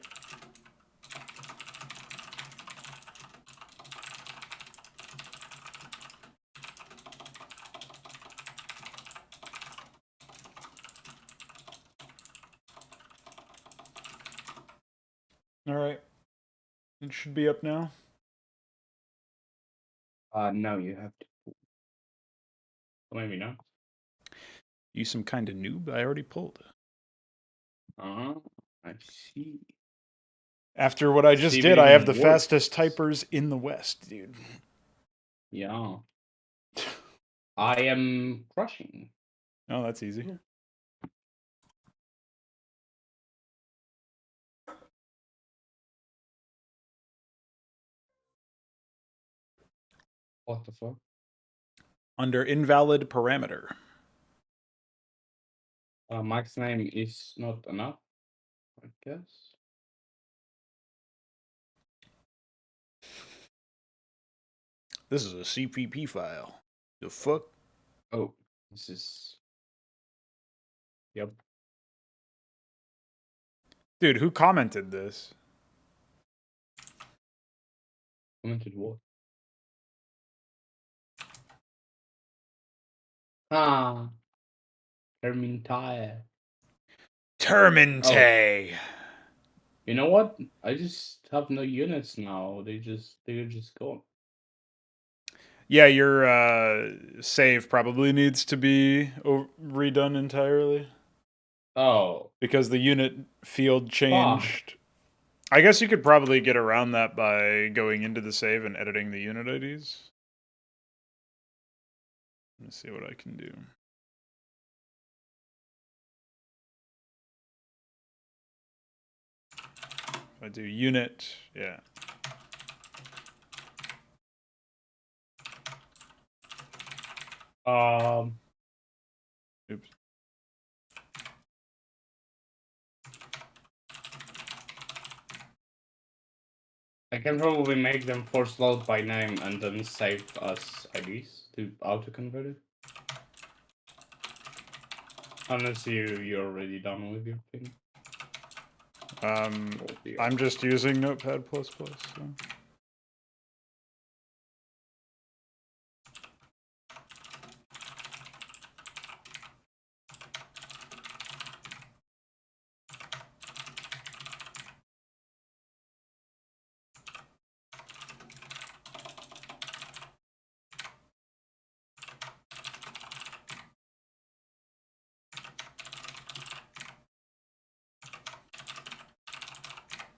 All right. It should be up now. No, you have to. Or maybe not. You some kind of noob? I already pulled. Uh-huh. I see. After what I just See if did, it I have even the works. fastest typers in the West, dude. Yeah. I am crushing. Oh, that's easy. What the fuck? Under invalid parameter. Mike's name is not enough, I guess. This is a CPP file. The fuck? Oh, this is. Yep. Dude, who commented this? Commented what? Ah. Termintire. Terminte. You know what? I just have no units now. They're just gone. Yeah, your save probably needs to be redone entirely. Oh. Because the unit field changed. I guess you could probably get around that by going into the save and editing the unit IDs. Let me see what I can do. If I do unit, yeah. Oops. I can probably make them force load by name and then save as IDs to auto-convert it. Unless you're already done with your thing. I'm just using Notepad++. So.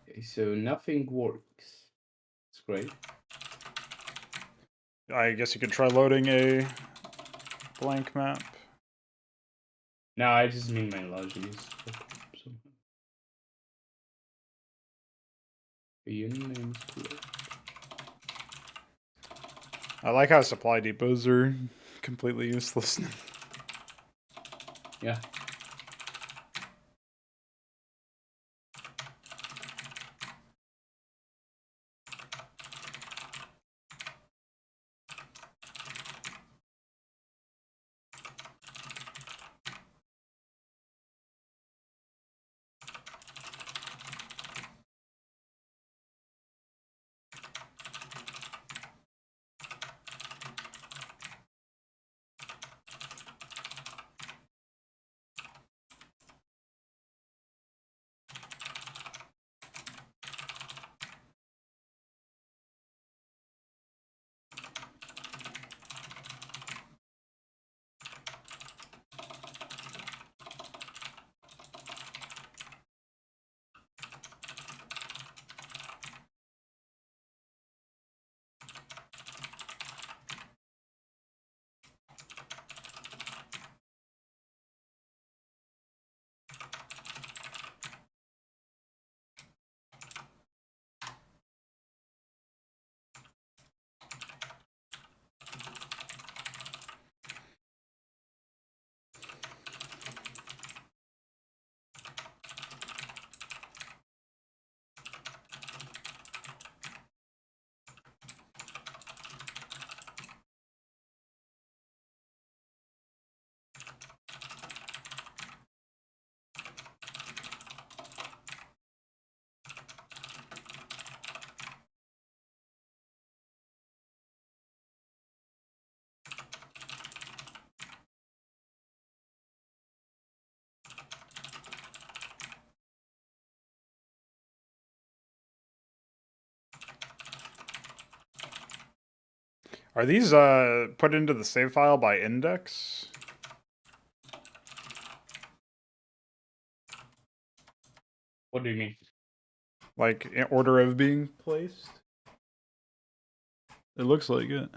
Okay, so nothing works. It's great. I guess you could try loading a blank map. No, I just mean my logic is the unit name is cool. I like how supply depots are completely useless. Yeah. Are these put into the save file by index? What do you mean? Like in order of being placed? It looks like it.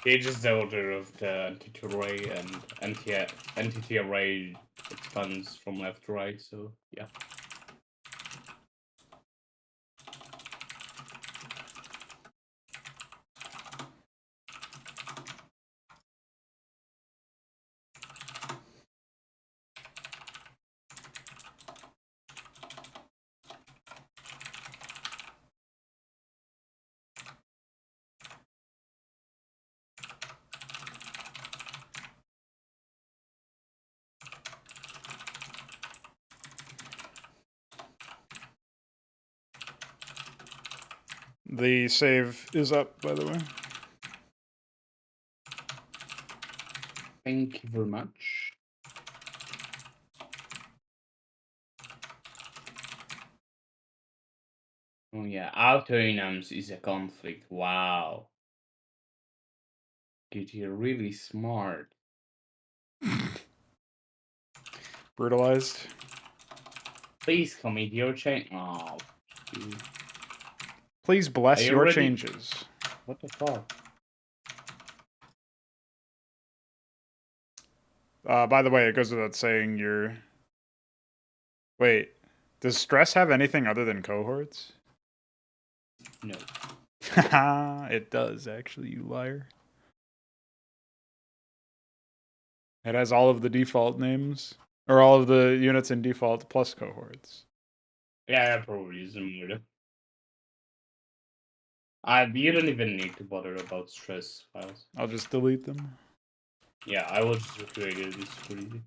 It's just the order of the entity array, and entity array expands from left to right, so yeah. The save is up, by the way. Thank you very much. Oh yeah, auto-enums is a conflict. Wow. Dude, you're really smart. Brutalized. Please commit your change. Oh, dude. Please bless Are you your ready? changes. What the fuck? By the way, it goes without saying you're... Wait, does stress have anything other than cohorts? No. Haha, it does, actually, you liar. It has all of the default names, or all of the units in default plus cohorts. Yeah, probably is murder. You don't even need to bother about stress files. I'll just delete them. Yeah, I will just recreate it. It's super easy.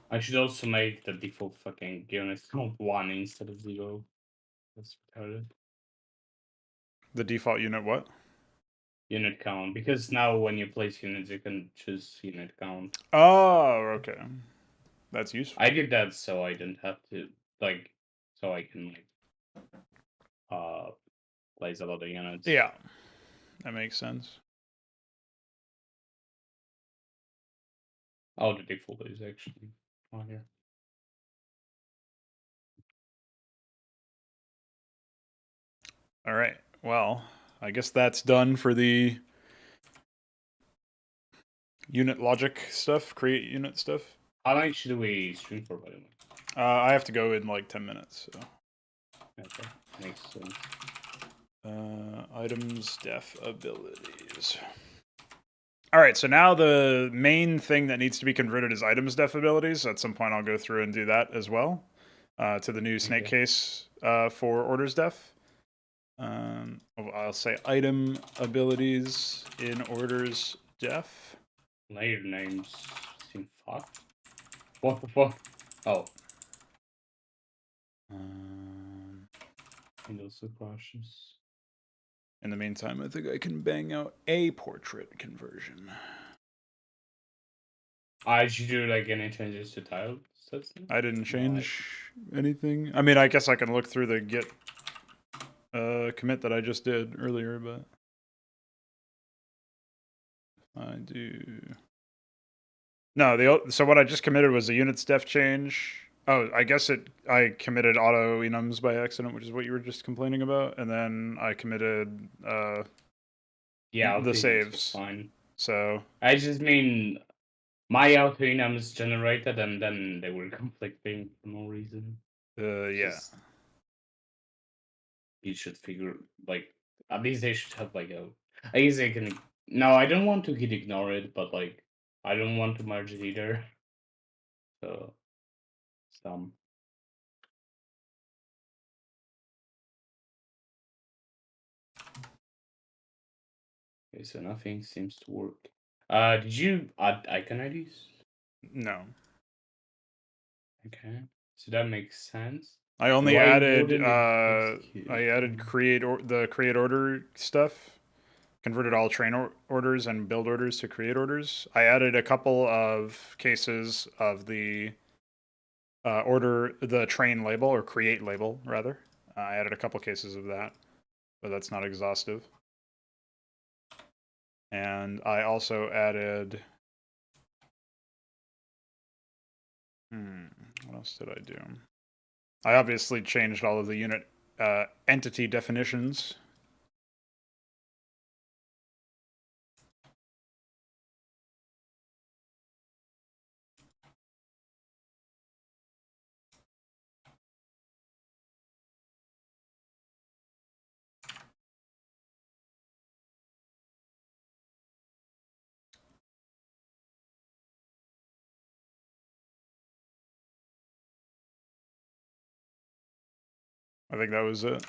I should also make the default fucking unit count 1 instead of 0. That's retarded. The default unit what? Unit count, because now when you place units, you can choose unit count. Oh, okay. That's useful. I did that so I didn't have to, like, so I can, like, place a lot of units. Yeah, that makes sense. Oh, the default is actually on here. All right. Well, I guess that's done for the unit logic stuff, create unit stuff. How long should we stream for, by the way? I have to go in like 10 minutes. So. Okay, makes sense. Items, def, abilities. All right, so now the main thing that needs to be converted is items def abilities. At some point, I'll go through and do that as well to the new snake case for orders def. I'll say item abilities in orders def. Layer names seem fucked. What the fuck? Oh. Windows so cautious. In the meantime, I think I can bang out a portrait conversion. Did you do like any changes to tile sets? I didn't change anything. I mean, I guess I can look through the git commit that I just did earlier, but I do. No, so what I just committed was a units def change. Oh, I guess I committed auto enums by accident, which is what you were just complaining about, and then I committed the saves. Fine. So I just mean my auto enums generated and then they were conflicting for no reason. yeah. You should figure like at least they should have like a. I guess they can. No, I don't want to hit ignore it, but like I don't want to merge it either. So some. Okay, so nothing seems to work. Did you add icon IDs? No. Okay, so that makes sense. I only Why added wouldn't it I added the create order stuff converted all train orders and build orders to create orders. I added a couple of cases of the the train label, or create label, rather. I added a couple cases of that, but that's not exhaustive. And I also added... what else did I do? I obviously changed all of the unit entity definitions. I think that was it.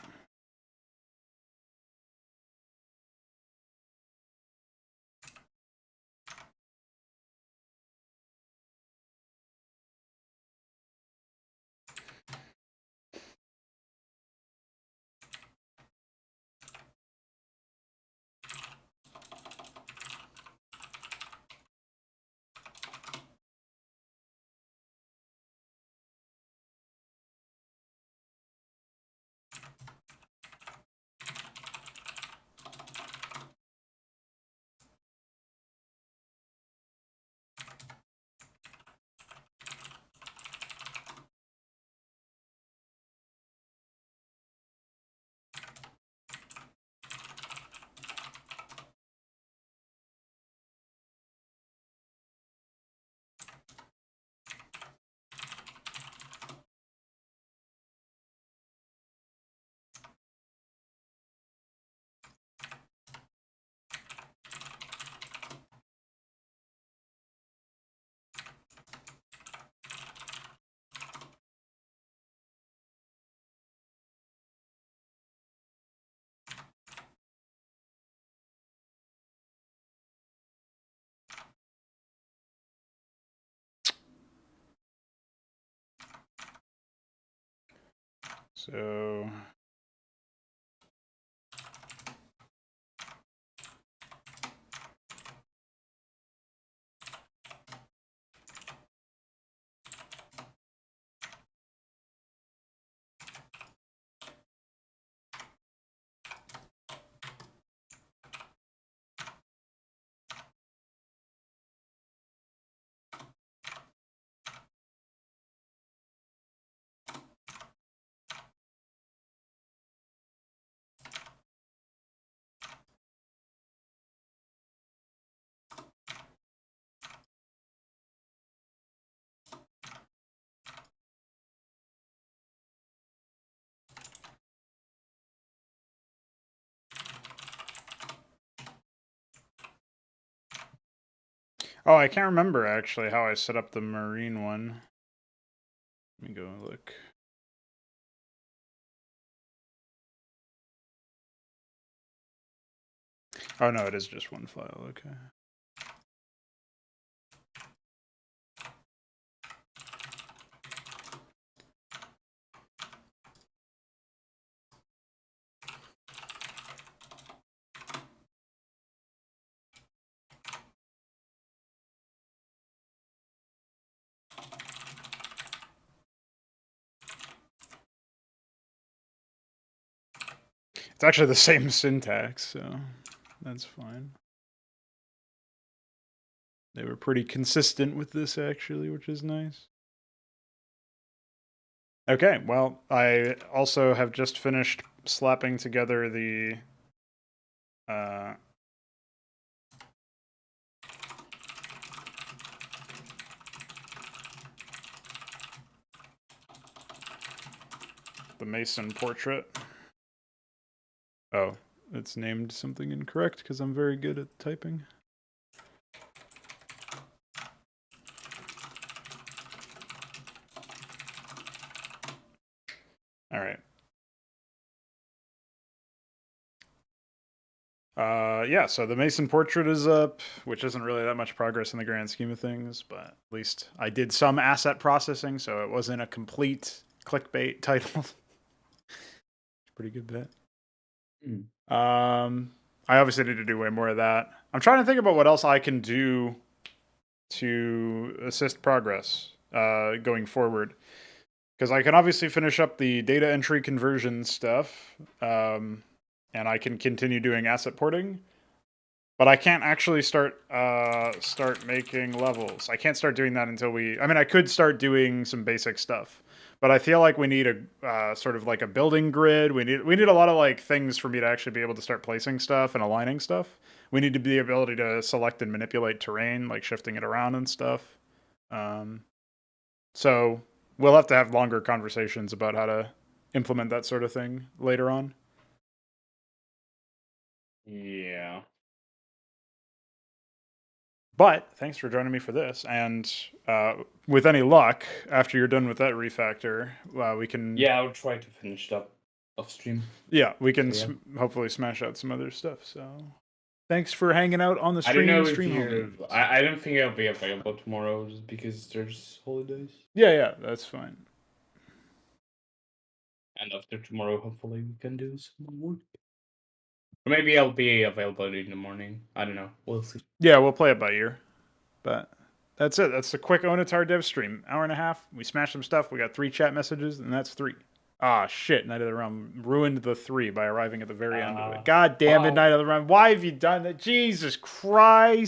So oh, I can't remember actually how I set up the marine one. Let me go look. Oh no, it is just one file, okay. It's actually the same syntax, so that's fine. They were pretty consistent with this, actually, which is nice. Okay, well, I also have just finished slapping together the Mason portrait. Oh, it's named something incorrect because I'm very good at typing. All right. Yeah, so the Mason portrait is up, which isn't really that much progress in the grand scheme of things, but at least I did some asset processing, so it wasn't a complete clickbait title. Pretty good bet. I obviously need to do way more of that. I'm trying to think about what else I can do to assist progress going forward. Because I can obviously finish up the data entry conversion stuff, and I can continue doing asset porting. But I can't actually start making levels. I can't start doing that until we... I mean, I could start doing some basic stuff. But I feel like we need a sort of like a building grid. We need a lot of like things for me to actually be able to start placing stuff and aligning stuff. We need to be the ability to select and manipulate terrain, like shifting it around and stuff. So we'll have to have longer conversations about how to implement that sort of thing later on. Yeah. But thanks for joining me for this. And with any luck, after you're done with that refactor, we can... Yeah, I'll try to finish it up off stream. Yeah, we can So, hopefully smash out some other stuff. So thanks for hanging out on the I don't stream. know if stream you... I don't think I'll be available tomorrow just because there's holidays. Yeah, that's fine. And after tomorrow, hopefully we can do some work. Or maybe I'll be available in the morning. I don't know. We'll see. Yeah, we'll play it by ear. But that's it. That's the quick Onitar dev stream. Hour and a half. We smashed some stuff. We got 3 chat messages, and that's 3. Ah, shit. Night of the Realm ruined the 3 by arriving at the very end of it. God damn it, Night of the Realm. Why have you done that? Jesus Christ.